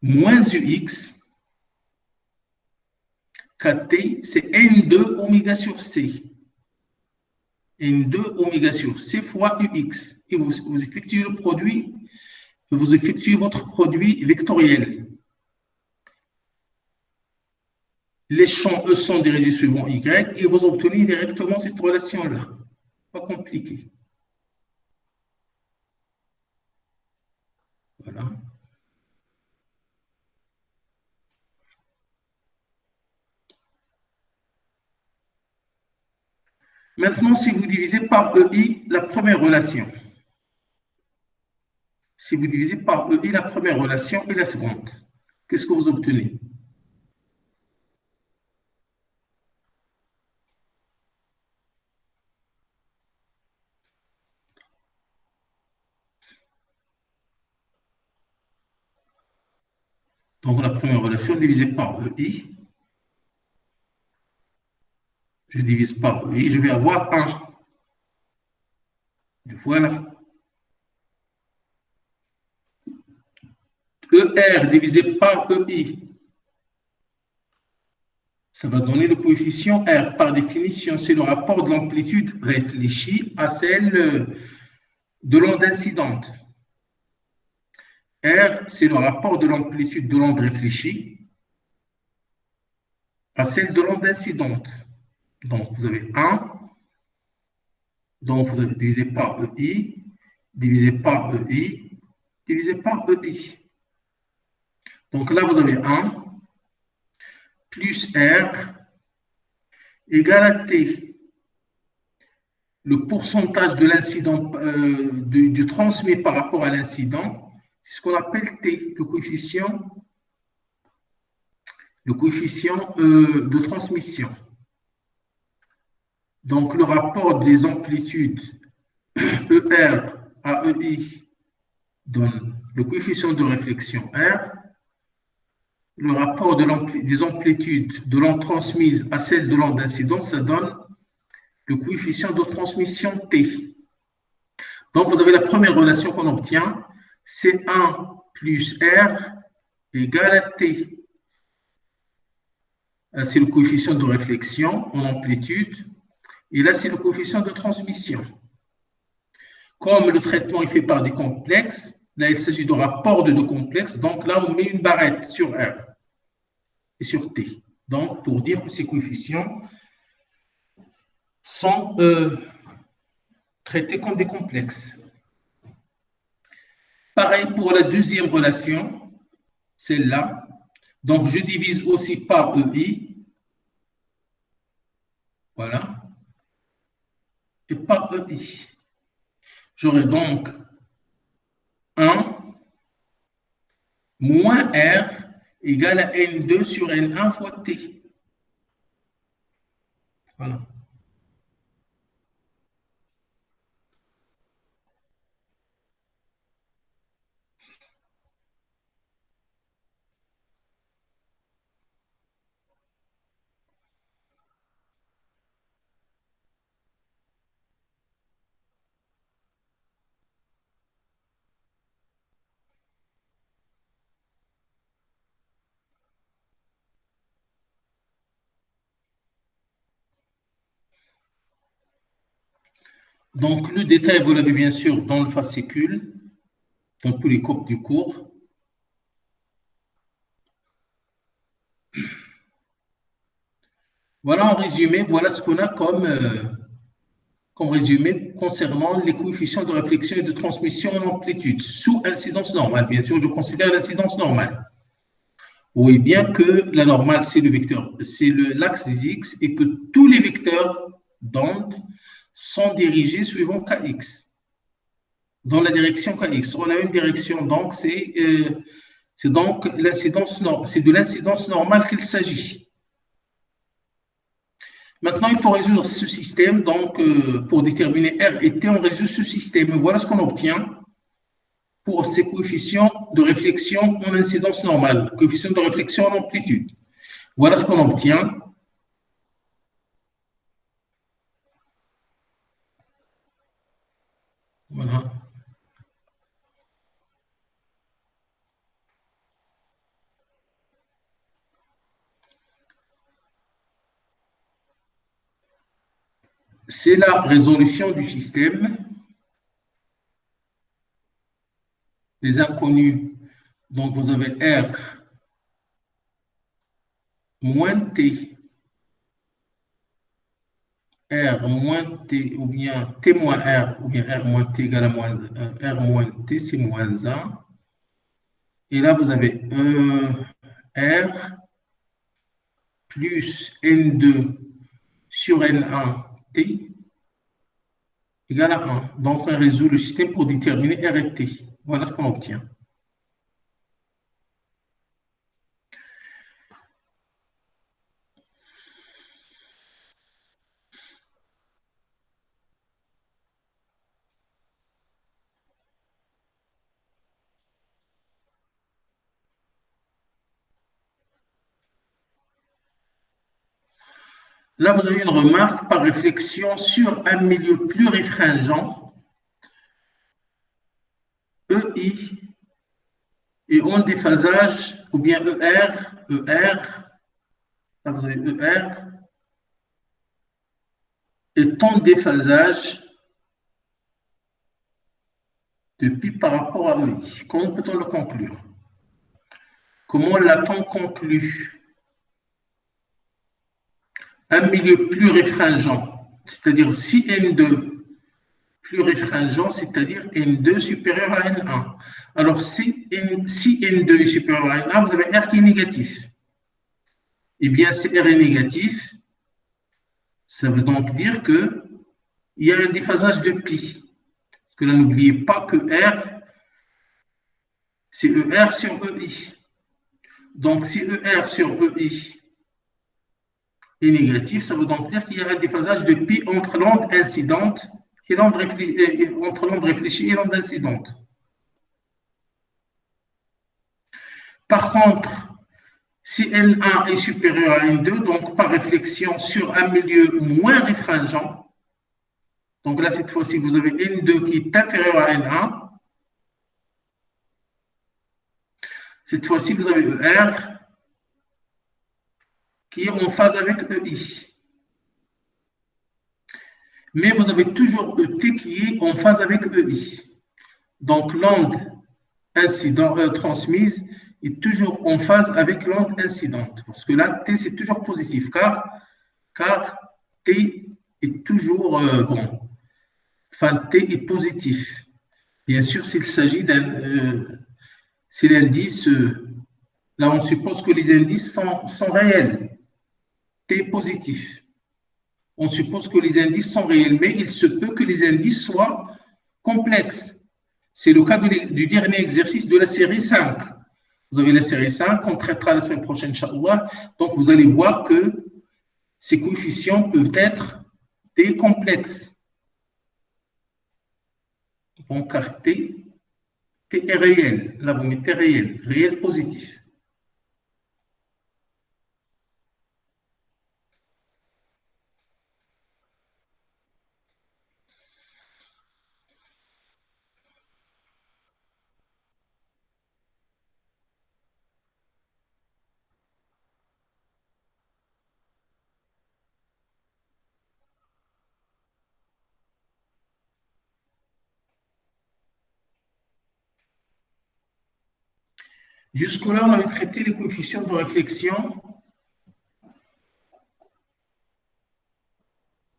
moins UX, KT, c'est N2 oméga sur C. N2 oméga sur C fois UX. Et vous effectuez le produit, vous effectuez votre produit vectoriel. Les champs E sont dirigés suivant Y et vous obtenez directement cette relation-là. Pas compliqué. Voilà. Maintenant, si vous divisez par EI la première relation, si vous divisez par EI la première relation et la seconde, qu'est-ce que vous obtenez? Donc, la première relation divisée par EI, je divise par EI, je vais avoir 1. Voilà. ER divisé par EI, ça va donner le coefficient R. Par définition, c'est le rapport de l'amplitude réfléchie à celle de l'onde incidente. R, c'est le rapport de l'amplitude de l'onde réfléchie à celle de l'onde incidente. Donc, vous avez 1, donc vous avez divisé par EI, divisé par EI, divisé par EI. Donc là, vous avez 1 plus R égale à T. Le pourcentage de l'incident, du transmis par rapport à l'incident, c'est ce qu'on appelle T, le coefficient de transmission. Donc, le rapport des amplitudes ER à EI donne le coefficient de réflexion R. Le rapport des amplitudes de l'onde transmise à celle de l'onde d'incidence, ça donne le coefficient de transmission T. Donc, vous avez la première relation qu'on obtient, c'est 1 plus R égale à T. C'est le coefficient de réflexion en amplitude. Et là, c'est le coefficient de transmission. Comme le traitement est fait par des complexes, là, il s'agit de rapport de deux complexes. Donc là, on met une barrette sur R et sur T. Donc, pour dire que ces coefficients sont traités comme des complexes. Pareil pour la deuxième relation, celle-là. Donc, je divise aussi par EI. Voilà. Et par EI. J'aurai donc 1 moins R égale à N2 sur N1 fois T. Voilà. Donc, le détail, vous l'avez bien sûr dans le fascicule, dans tous les cours du cours. Voilà en résumé, voilà ce qu'on a comme résumé concernant les coefficients de réflexion et de transmission en amplitude sous incidence normale. Bien sûr, je considère l'incidence normale. Oui, bien que la normale, c'est le vecteur, c'est l'axe des x et que tous les vecteurs d'onde sont dirigés suivant kx, dans la direction kx. On a une direction, donc c'est donc l'incidence, c'est de l'incidence normale qu'il s'agit. Maintenant, il faut résoudre ce système. Donc, pour déterminer R et T, on résout ce système. Et voilà ce qu'on obtient pour ces coefficients de réflexion en incidence normale, coefficients de réflexion en amplitude. Voilà ce qu'on obtient. Voilà. C'est la résolution du système. Les inconnus. Donc, vous avez R moins T. R moins T, ou bien T moins R, ou bien R moins T égale à R moins T, c'est moins 1. Et là, vous avez R plus N2 sur N1 T. égale à 1. Donc, on résout le système pour déterminer R et T. Voilà ce qu'on obtient. Là, vous avez une remarque par réflexion sur un milieu plus réfringent, EI et onde déphasage, ou bien ER, là vous avez ER, et temps de déphasage de pi par rapport à EI. Comment peut-on le conclure? Comment l'a-t-on conclu? Un milieu plus réfringent, c'est-à-dire si N2 plus réfringent, c'est-à-dire N2 supérieur à N1. Alors, si N2 est supérieur à N1, vous avez R qui est négatif. Eh bien, si R est négatif, ça veut donc dire qu'il y a un déphasage de pi. Parce que là, n'oubliez pas que R, c'est ER sur EI. Donc, si ER sur EI est négatif, ça veut donc dire qu'il y a un déphasage de pi entre l'onde incidente et l'onde réfléchie et l'onde incidente. Par contre, si N1 est supérieur à N2, donc par réflexion sur un milieu moins réfringent, donc là, cette fois-ci, vous avez N2 qui est inférieur à N1. Cette fois-ci, vous avez ER qui est en phase avec EI. Mais vous avez toujours ET qui est en phase avec EI. Donc, l'onde transmise est toujours en phase avec l'onde incidente. Parce que là, T, c'est toujours positif, car T est toujours bon. Enfin, T est positif. Bien sûr, s'il s'agit d'un... si l'indice... là, on suppose que les indices sont réels. T est positif. On suppose que les indices sont réels, mais il se peut que les indices soient complexes. C'est le cas du dernier exercice de la série 5. Vous avez la série 5 qu'on traitera la semaine prochaine, Inch'Allah. Donc, vous allez voir que ces coefficients peuvent être des complexes. Donc, car T est réel. Là, vous mettez réel, réel positif. Jusque-là, on avait traité les coefficients de réflexion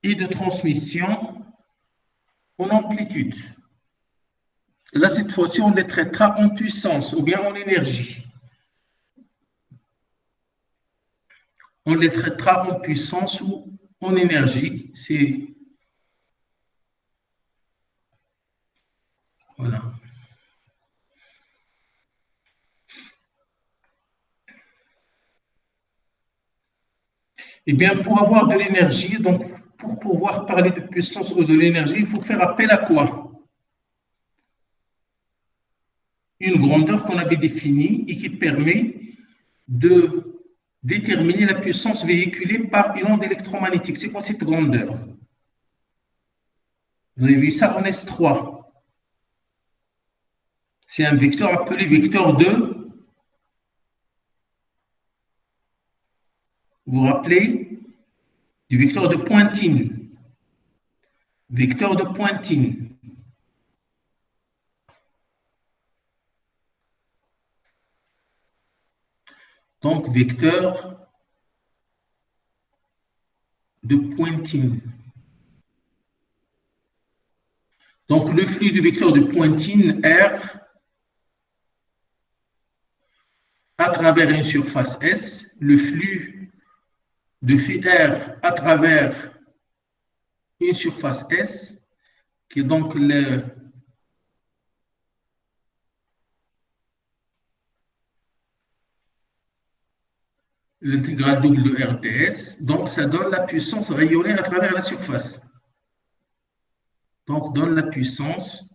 et de transmission en amplitude. Là, cette fois-ci, on les traitera en puissance ou bien en énergie. On les traitera en puissance ou en énergie. C'est... Voilà. Eh bien, pour avoir de l'énergie, donc pour pouvoir parler de puissance ou de l'énergie, il faut faire appel à quoi? Une grandeur qu'on avait définie et qui permet de déterminer la puissance véhiculée par une onde électromagnétique. C'est quoi cette grandeur? Vous avez vu ça en S3. C'est un vecteur appelé vecteur de... Vous vous rappelez du vecteur de Pointine? Vecteur de Pointine. Donc, vecteur de Pointine. Donc, le flux du vecteur de Pointine, R, à travers une surface S, le flux de phi R à travers une surface S qui est donc l'intégrale double de RTS. Donc, ça donne la puissance rayonnée à travers la surface. Donc, donne la puissance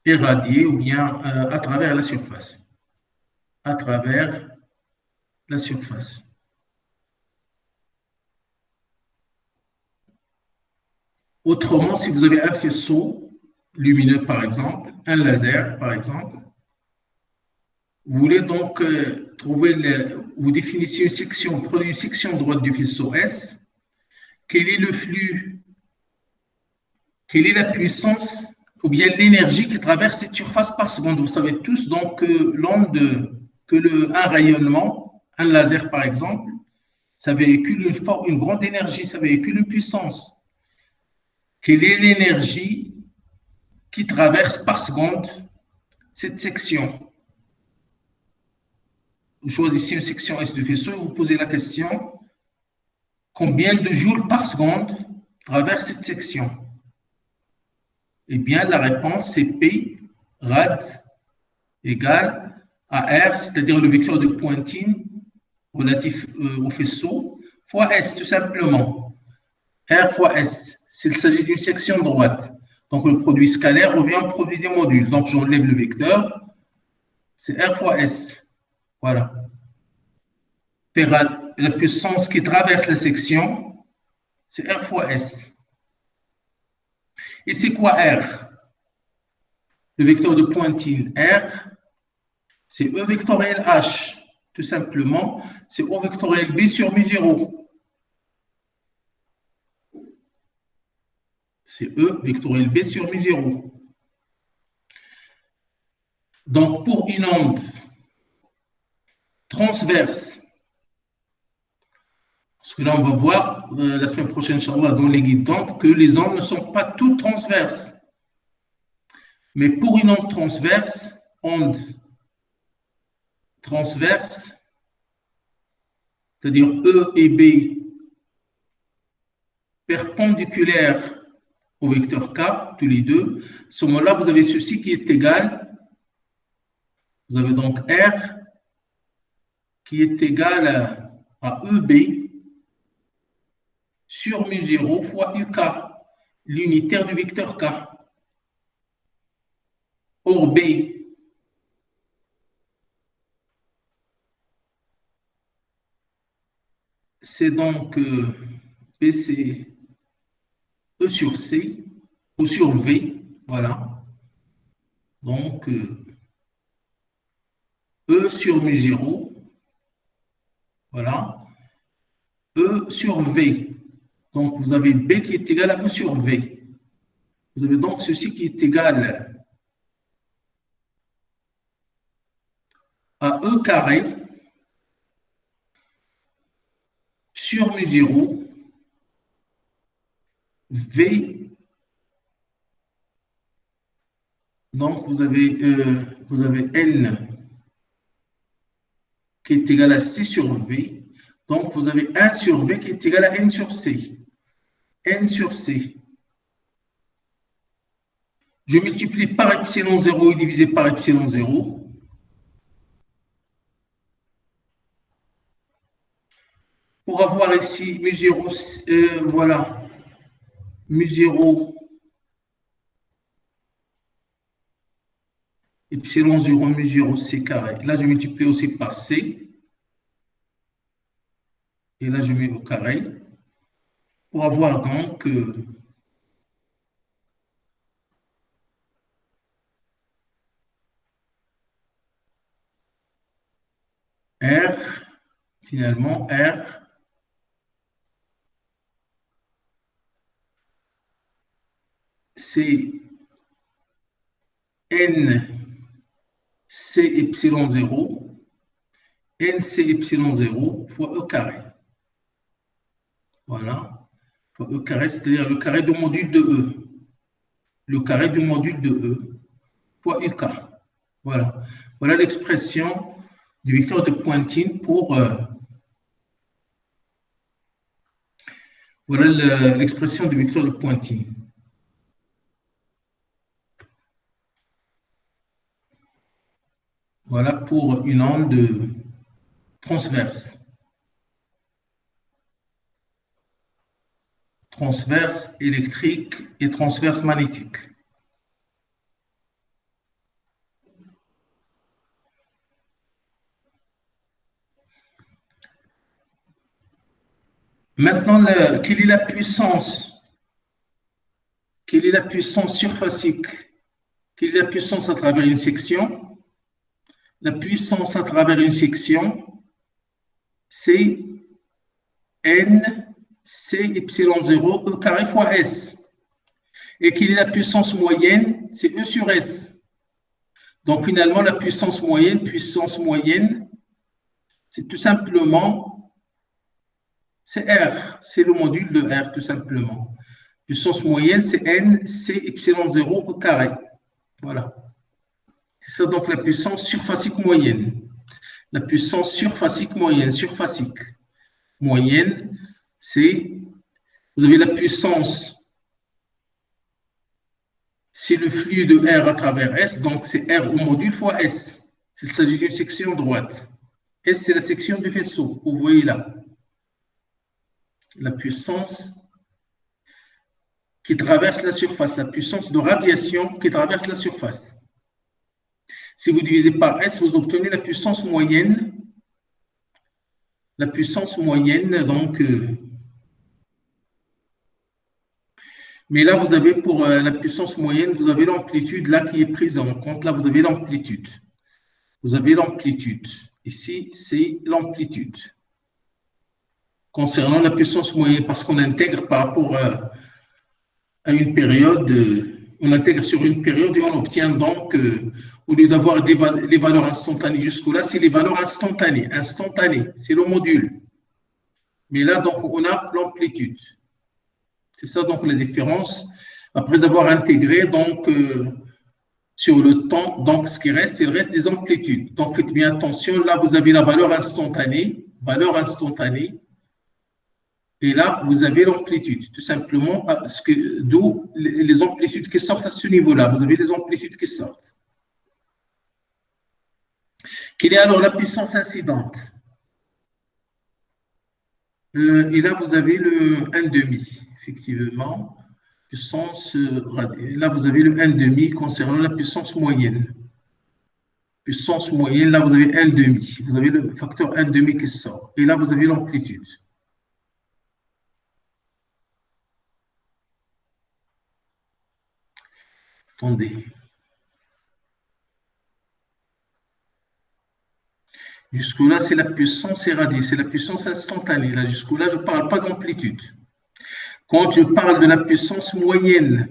irradiée ou bien à travers la surface. À travers la surface. Autrement, si vous avez un faisceau lumineux, par exemple, un laser, par exemple, vous voulez donc vous définissez une section, vous prenez une section droite du faisceau S. Quel est le flux? Quelle est la puissance ou bien l'énergie qui traverse cette surface par seconde? Vous savez tous donc un rayonnement, un laser par exemple, ça véhicule une grande énergie, ça véhicule une puissance. Quelle est l'énergie qui traverse par seconde cette section? Vous choisissez une section S du faisceau et vous posez la question: combien de joules par seconde traverse cette section? Eh bien, la réponse, c'est P rad égale à R, c'est-à-dire le vecteur de pointine relatif au faisceau, fois S, tout simplement. R fois S, s'il s'agit d'une section droite. Donc, le produit scalaire revient au produit des modules. Donc, j'enlève le vecteur, c'est R fois S. Voilà. La puissance qui traverse la section, c'est R fois S. Et c'est quoi R? Le vecteur de pointine R, c'est E vectoriel H. Tout simplement, c'est O vectoriel B sur mu0. C'est E vectoriel B sur mu0. Donc, pour une onde transverse, parce que là, on va voir la semaine prochaine, Inch'Allah, dans les guides d'onde, que les ondes ne sont pas toutes transverses. Mais pour une onde transverse, c'est-à-dire E et B perpendiculaires au vecteur K, tous les deux, à ce moment-là, vous avez ceci qui est égal, vous avez donc R qui est égal à EB sur mu0 fois UK, l'unitaire du vecteur K. Or B, c'est donc B, c'est E sur C, ou sur V, voilà. Donc, E sur mu0, voilà. E sur V. Donc, vous avez B qui est égal à E sur V. Vous avez donc ceci qui est égal à E carré sur mu0 V. Donc, vous avez N qui est égal à C sur V. Donc, vous avez 1 sur V qui est égal à N sur C. N sur C. Je multiplie par epsilon 0 et divisé par epsilon 0. Pour avoir ici mu0, voilà, mu0, epsilon 0, mu0, C carré. Là, je multiplie aussi par C. Et là, je mets au carré. Pour avoir donc R, finalement, R, c'est N, C epsilon 0, NC epsilon 0 fois E carré. Voilà. Fois E carré, c'est-à-dire le carré du module de E. Le carré du module de E fois UK. Voilà. Voilà l'expression du vecteur de pointine pour Voilà l'expression du vecteur de Poynting. Voilà pour une onde transverse. Transverse électrique et transverse magnétique. Maintenant, quelle est la puissance? Quelle est la puissance surfacique? Quelle est la puissance à travers une section? La puissance à travers une section, c'est N C epsilon 0 E carré fois S. Et quelle est la puissance moyenne? C'est E sur S. Donc finalement, la puissance moyenne, c'est tout simplement, c'est R. C'est le module de R, tout simplement. Puissance moyenne, c'est N C epsilon 0 E carré. Voilà. C'est ça donc la puissance surfacique moyenne. La puissance surfacique moyenne, c'est, vous avez la puissance, c'est le flux de R à travers S, donc c'est R au module fois S. Il s'agit d'une section droite. S, c'est la section du faisceau, vous voyez là. La puissance qui traverse la surface, la puissance de radiation qui traverse la surface. Si vous divisez par S, vous obtenez la puissance moyenne. La puissance moyenne, donc... mais là, vous avez pour la puissance moyenne, vous avez l'amplitude là qui est prise en compte. Là, vous avez l'amplitude. Vous avez l'amplitude. Ici, c'est l'amplitude. Concernant la puissance moyenne, parce qu'on intègre par rapport à une période, on intègre sur une période et on obtient donc, au lieu d'avoir les valeurs instantanées jusque-là, c'est les valeurs instantanées. Instantanées, c'est le module. Mais là, donc, on a l'amplitude. C'est ça donc la différence. Après avoir intégré donc sur le temps, donc ce qui reste, c'est le reste des amplitudes. Donc faites bien attention, là vous avez la valeur instantanée, et là vous avez l'amplitude, tout simplement, d'où les amplitudes qui sortent à ce niveau-là. Vous avez les amplitudes qui sortent. Quelle est alors la puissance incidente? Et là vous avez le 1,5, effectivement. Puissance, là vous avez le 1,5 concernant la puissance moyenne. Puissance moyenne, là vous avez 1,5. Vous avez le facteur 1,5 qui sort. Et là vous avez l'amplitude. Attendez. Jusque-là, c'est la puissance irradiée, c'est la puissance instantanée. Là, jusque-là, je ne parle pas d'amplitude. Quand je parle de la puissance moyenne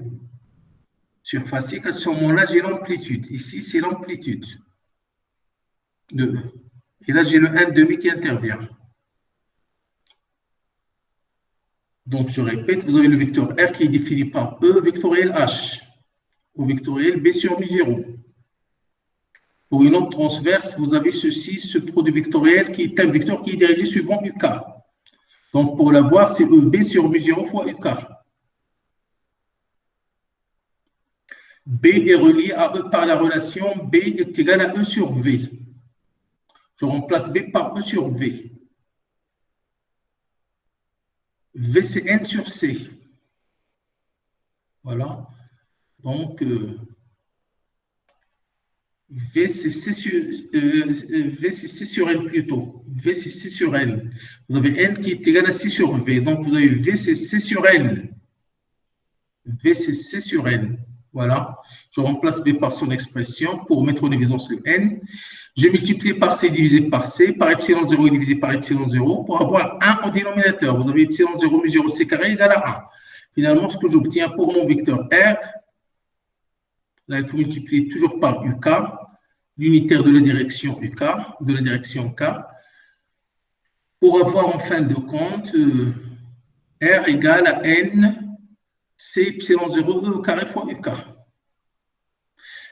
surfacique, à ce moment-là, j'ai l'amplitude. Ici, c'est l'amplitude. Et là, j'ai le 1,5 qui intervient. Donc, je répète, vous avez le vecteur R qui est défini par E vectoriel H ou vectoriel B sur mu0. Pour une onde transverse, vous avez ce produit vectoriel qui est un vecteur qui est dirigé suivant UK. Donc, pour l'avoir, c'est EB sur mu0 fois UK. B est relié à E par la relation B est égal à E sur V. Je remplace B par E sur V. V, c'est N sur C. Voilà. Donc, V, c'est C sur N plutôt. V, c'est C sur N. Vous avez N qui est égal à C sur V. Donc, vous avez V, c'est C sur N. V, c'est C sur N. Voilà. Je remplace B par son expression pour mettre en évidence le N. Je multiplie par C divisé par C, par epsilon 0 divisé par epsilon 0 pour avoir 1 au dénominateur. Vous avez epsilon 0 mu 0 C carré égale à 1. Finalement, ce que j'obtiens pour mon vecteur R, là, il faut multiplier toujours par UK, l'unitaire de la direction UK, de la direction K, pour avoir en fin de compte R égale à N C epsilon 0 E au carré fois UK.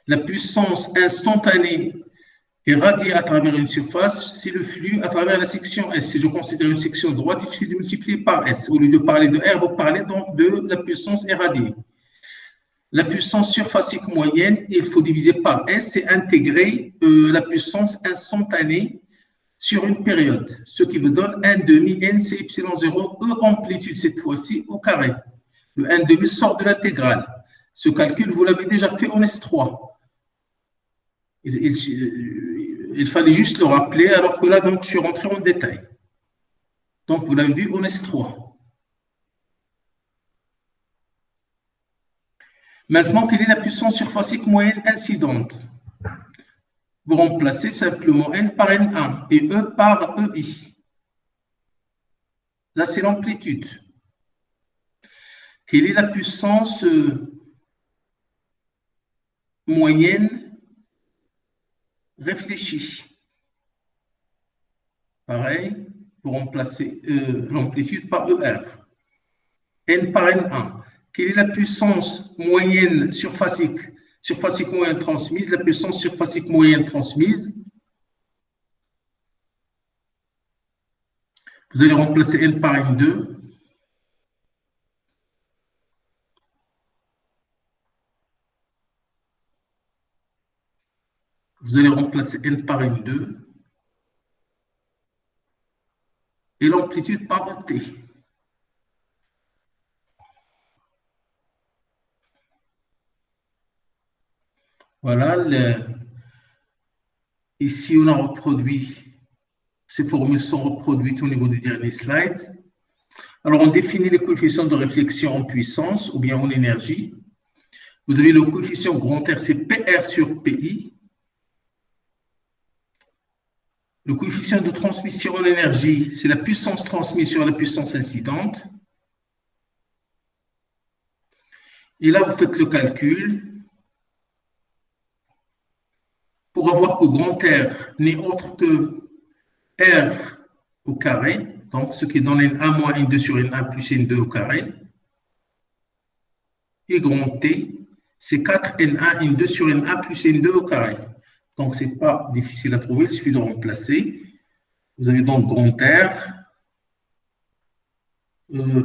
La puissance instantanée est radié à travers une surface, c'est le flux à travers la section S. Si je considère une section droite, il suffit de multiplier par S. Au lieu de parler de R, vous parlez donc de la puissance irradiée. La puissance surfacique moyenne, il faut diviser par S et intégrer la puissance instantanée sur une période, ce qui vous donne 1 demi NC epsilon 0 E amplitude cette fois-ci au carré. Le 1 demi sort de l'intégrale. Ce calcul, vous l'avez déjà fait en S3. Il fallait juste le rappeler, alors que là, donc, je suis rentré en détail. Donc, vous l'avez vu en S3. Maintenant, quelle est la puissance surfacique moyenne incidente? Vous remplacez simplement N par N1 et E par EI. Là, c'est l'amplitude. Quelle est la puissance moyenne réfléchie? Pareil, vous remplacez l'amplitude par ER. N par N1. Quelle est la puissance moyenne surfacique moyenne transmise? La puissance surfacique moyenne transmise, vous allez remplacer N par N2. Vous allez remplacer N par N2. Et l'amplitude par T. Voilà, ici on a reproduit, ces formules sont reproduites au niveau du dernier slide. Alors on définit les coefficients de réflexion en puissance ou bien en énergie. Vous avez le coefficient grand R, c'est PR sur PI. Le coefficient de transmission en énergie, c'est la puissance transmise sur la puissance incidente. Et là, vous faites le calcul pour avoir que grand R n'est autre que R au carré, donc ce qui donne N1 moins N2 sur N1 plus N2 au carré. Et grand T, c'est 4N1 N2 sur N1 plus N2 au carré. Donc, ce n'est pas difficile à trouver, il suffit de remplacer. Vous avez donc grand R,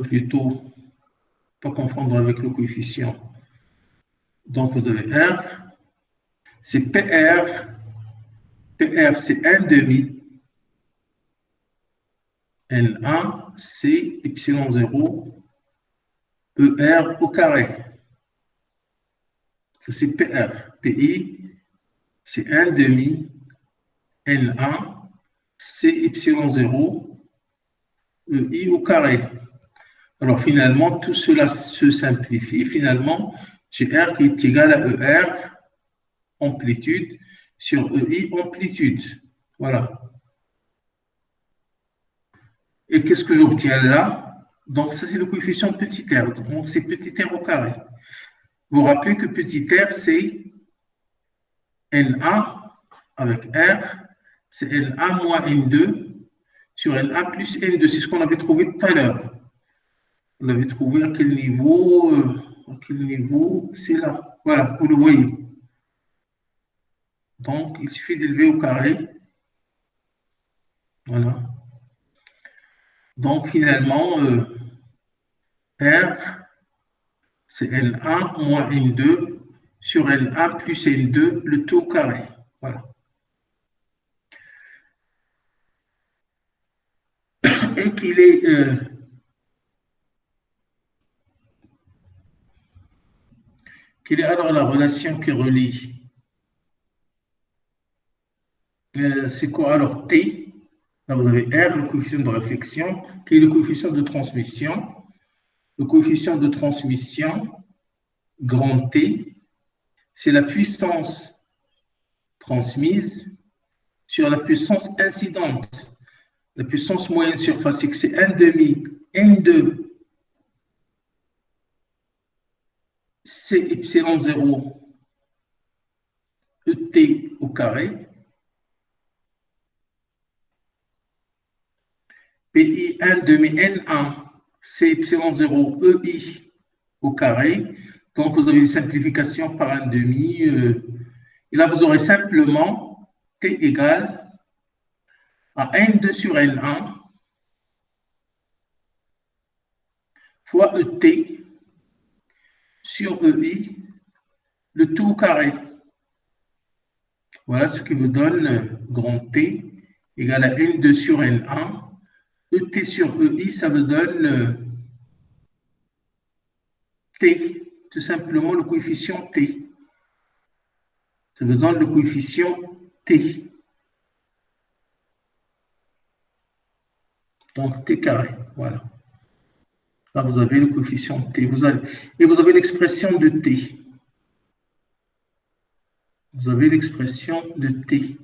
plutôt, pas confondre avec le coefficient. Donc, vous avez R, c'est PR, PR c'est 1 demi, N1, c'est epsilon 0, ER au carré. Ça c'est PR. PI, c'est 1 demi, N1, c'est epsilon 0, EI au carré. Alors finalement, tout cela se simplifie. Finalement, j'ai R qui est égal à ER, amplitude, sur EI, amplitude. Voilà. Et qu'est-ce que j'obtiens là? Donc, ça, c'est le coefficient petit r. Donc, c'est petit r au carré. Vous vous rappelez que petit r, c'est N1 avec R, c'est N1 moins N2 sur N1 plus N2. C'est ce qu'on avait trouvé tout à l'heure. Vous l'avez trouvé à quel niveau? C'est là. Voilà, vous le voyez. Donc, il suffit d'élever au carré. Voilà. Donc, finalement, R, c'est N1 moins N2 sur N1 plus N2, le tout au carré. Voilà. Et quelle est alors la relation qui relie? C'est quoi alors T? Là, vous avez R, le coefficient de réflexion, qui est le coefficient de transmission. Le coefficient de transmission, grand T, c'est la puissance transmise sur la puissance incidente. La puissance moyenne surfacique, c'est 1 demi N2, c'est epsilon 0 ET au carré. PI 1 demi N1, c'est epsilon 0 EI au carré. Donc, vous avez une simplification par 1 demi. Et là, vous aurez simplement T égale à N2 sur N1 fois ET sur EI, le tout au carré. Voilà ce qui vous donne grand T égale à N2 sur N1. ET sur EI, ça vous donne T, tout simplement le coefficient T. Ça vous donne le coefficient T. Donc T carré, voilà. Là, vous avez le coefficient T. Et vous avez l'expression de T. Vous avez l'expression de T.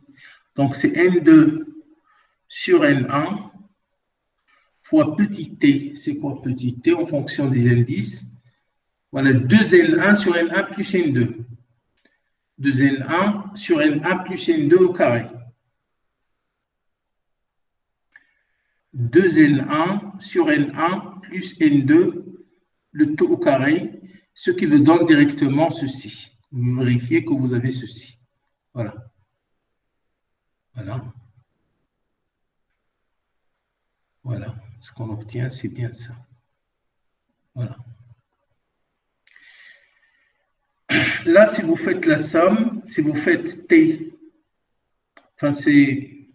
Donc, c'est N2 sur N1 fois petit t. C'est quoi petit t en fonction des indices? Voilà, 2N1 sur N1 plus N2. 2N1 sur N1 plus N2 au carré. 2N1 sur N1 plus N2, le tout au carré, ce qui vous donne directement ceci. Vous vérifiez que vous avez ceci. Voilà. Voilà. Voilà. Ce qu'on obtient, c'est bien ça. Voilà. Là, si vous faites la somme, si vous faites T, enfin si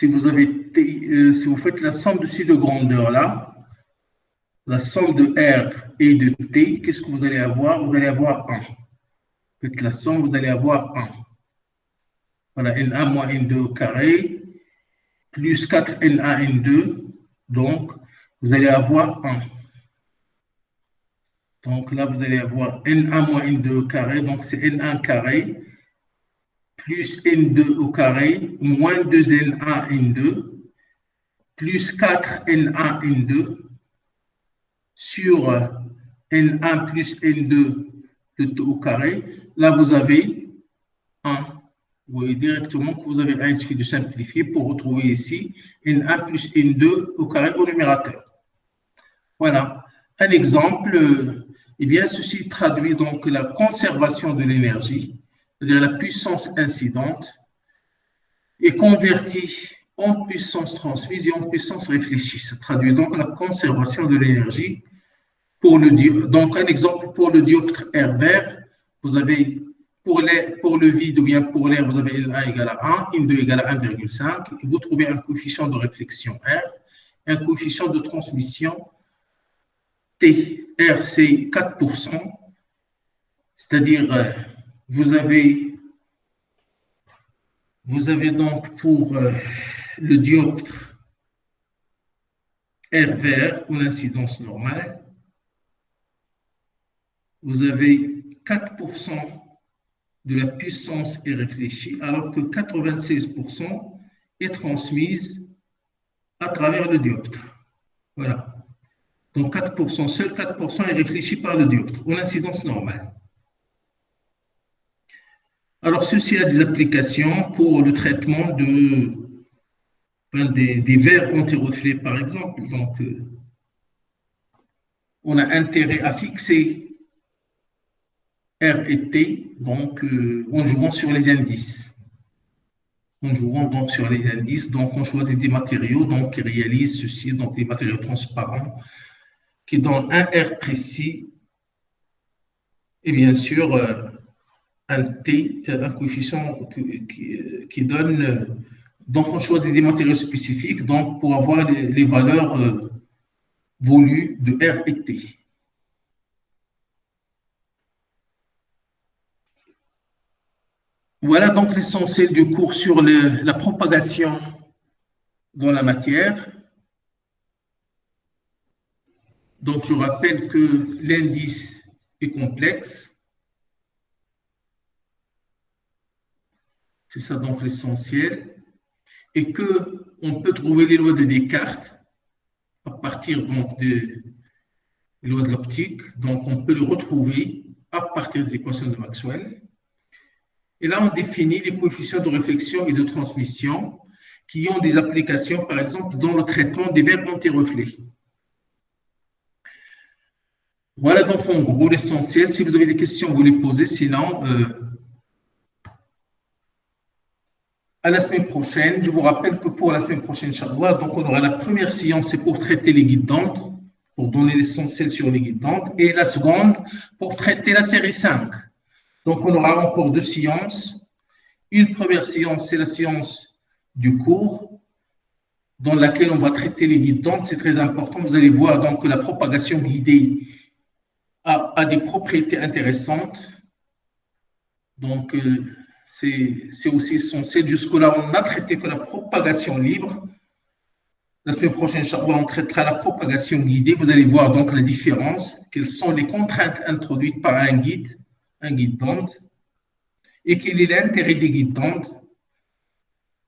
vous avez T, si vous faites la somme de ces deux grandeurs là, la somme de R et de T, qu'est-ce que vous allez avoir? Vous allez avoir 1. Faites la somme, vous allez avoir 1. Voilà, N1 moins N2 au carré, plus 4N1, N2, donc vous allez avoir 1. Donc là, vous allez avoir N1 moins N2 au carré, donc c'est N1 carré, plus N2 au carré, moins 2N1, N2, plus 4N1, N2, sur N1 plus N2, le tout au carré. Là, vous avez 1. Vous voyez directement que vous avez 1, il suffit de simplifier pour retrouver ici N1 plus N2 au carré au numérateur. Voilà. Un exemple, eh bien, ceci traduit donc la conservation de l'énergie, c'est-à-dire la puissance incidente, est convertie en puissance transmise et en puissance réfléchie. Ça traduit donc la conservation de l'énergie. Donc, un exemple pour le dioptre R vert, vous avez pour le vide ou bien pour l'air, vous avez N1 égale à 1, N2 égale à 1,5, et vous trouvez un coefficient de réflexion R, un coefficient de transmission T. R, c'est 4%, c'est-à-dire vous avez donc pour le dioptre R vert ou l'incidence normale, vous avez 4% de la puissance est réfléchie, alors que 96% est transmise à travers le dioptre. Voilà. Donc 4%, seul 4% est réfléchi par le dioptre, ou l'incidence normale. Alors, ceci a des applications pour le traitement des verres anti-reflets, par exemple. Donc, on a intérêt à fixer R et T, donc en jouant sur les indices. En jouant donc sur les indices, donc on choisit des matériaux donc, qui réalisent ceci, donc des matériaux transparents, qui donnent un R précis et bien sûr un T, un coefficient qui donne. Donc on choisit des matériaux spécifiques donc, pour avoir les valeurs voulues de R et T. Voilà donc l'essentiel du cours sur la propagation dans la matière. Donc, je rappelle que l'indice est complexe. C'est ça donc l'essentiel. Et qu'on peut trouver les lois de Descartes à partir donc des lois de l'optique. Donc, on peut le retrouver à partir des équations de Maxwell. Et là, on définit les coefficients de réflexion et de transmission qui ont des applications, par exemple, dans le traitement des verres anti-reflets. Voilà donc en gros l'essentiel. Si vous avez des questions, vous les posez. Sinon, à la semaine prochaine. Je vous rappelle que pour la semaine prochaine, Inch'Allah, donc on aura la première séance, c'est pour traiter les guides d'Ante, pour donner l'essentiel sur les guides d'Ante, et la seconde pour traiter la série 5. Donc on aura encore 2 séances. Une première séance, c'est la séance du cours, dans laquelle on va traiter les guides d'Ante. C'est très important. Vous allez voir donc que la propagation guidée a des propriétés intéressantes. Donc, c'est aussi essentiel. Jusque-là, on n'a traité que la propagation libre. La semaine prochaine, on traitera la propagation guidée. Vous allez voir donc la différence, quelles sont les contraintes introduites par un guide d'onde, et quel est l'intérêt des guides d'onde.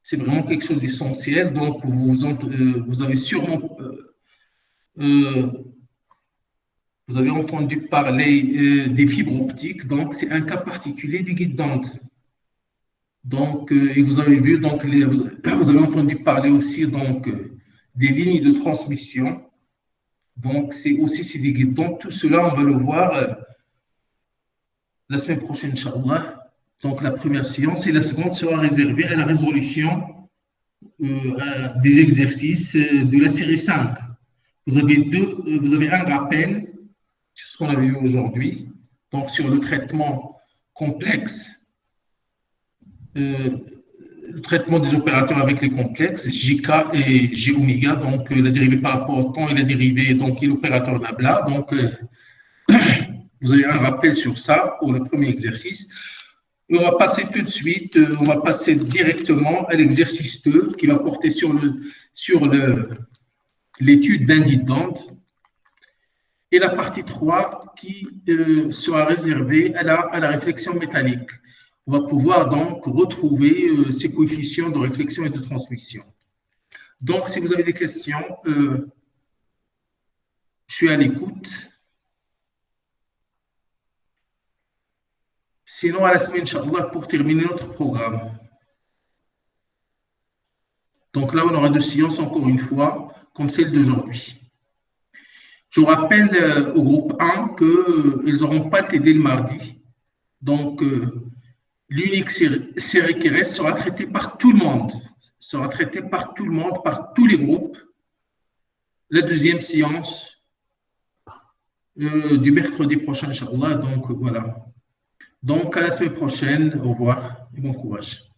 C'est vraiment quelque chose d'essentiel. Donc, vous avez sûrement vous avez entendu parler des fibres optiques. Donc, c'est un cas particulier des guides d'onde. Donc, et vous avez vu, donc, vous avez entendu parler aussi donc, des lignes de transmission. Donc, c'est des guides. Donc, tout cela, on va le voir la semaine prochaine, Inch'Allah. Donc, la première séance et la seconde sera réservée à la résolution des exercices de la série 5. Vous avez un rappel sur ce qu'on avait vu aujourd'hui, donc sur le traitement complexe, le traitement des opérateurs avec les complexes, JK et G oméga, donc la dérivée par rapport au temps et la dérivée, donc, et l'opérateur nabla. Donc, vous avez un rappel sur ça pour le premier exercice. Et on va passer tout de suite, on va passer directement à l'exercice 2 qui va porter sur l'étude d'un guide d'onde. Et la partie 3 qui sera réservée à la réflexion métallique. On va pouvoir donc retrouver ces coefficients de réflexion et de transmission. Donc, si vous avez des questions, je suis à l'écoute. Sinon, à la semaine, Inch'Allah, pour terminer notre programme. Donc là, on aura 2 séances, encore une fois, comme celle d'aujourd'hui. Je rappelle au groupe 1 qu'ils n'auront pas été dès le mardi. Donc, l'unique série qui reste sera traitée par tout le monde. Sera traitée par tout le monde, par tous les groupes. La deuxième séance du mercredi prochain, Inch'Allah. Donc, voilà. Donc, à la semaine prochaine. Au revoir et bon courage.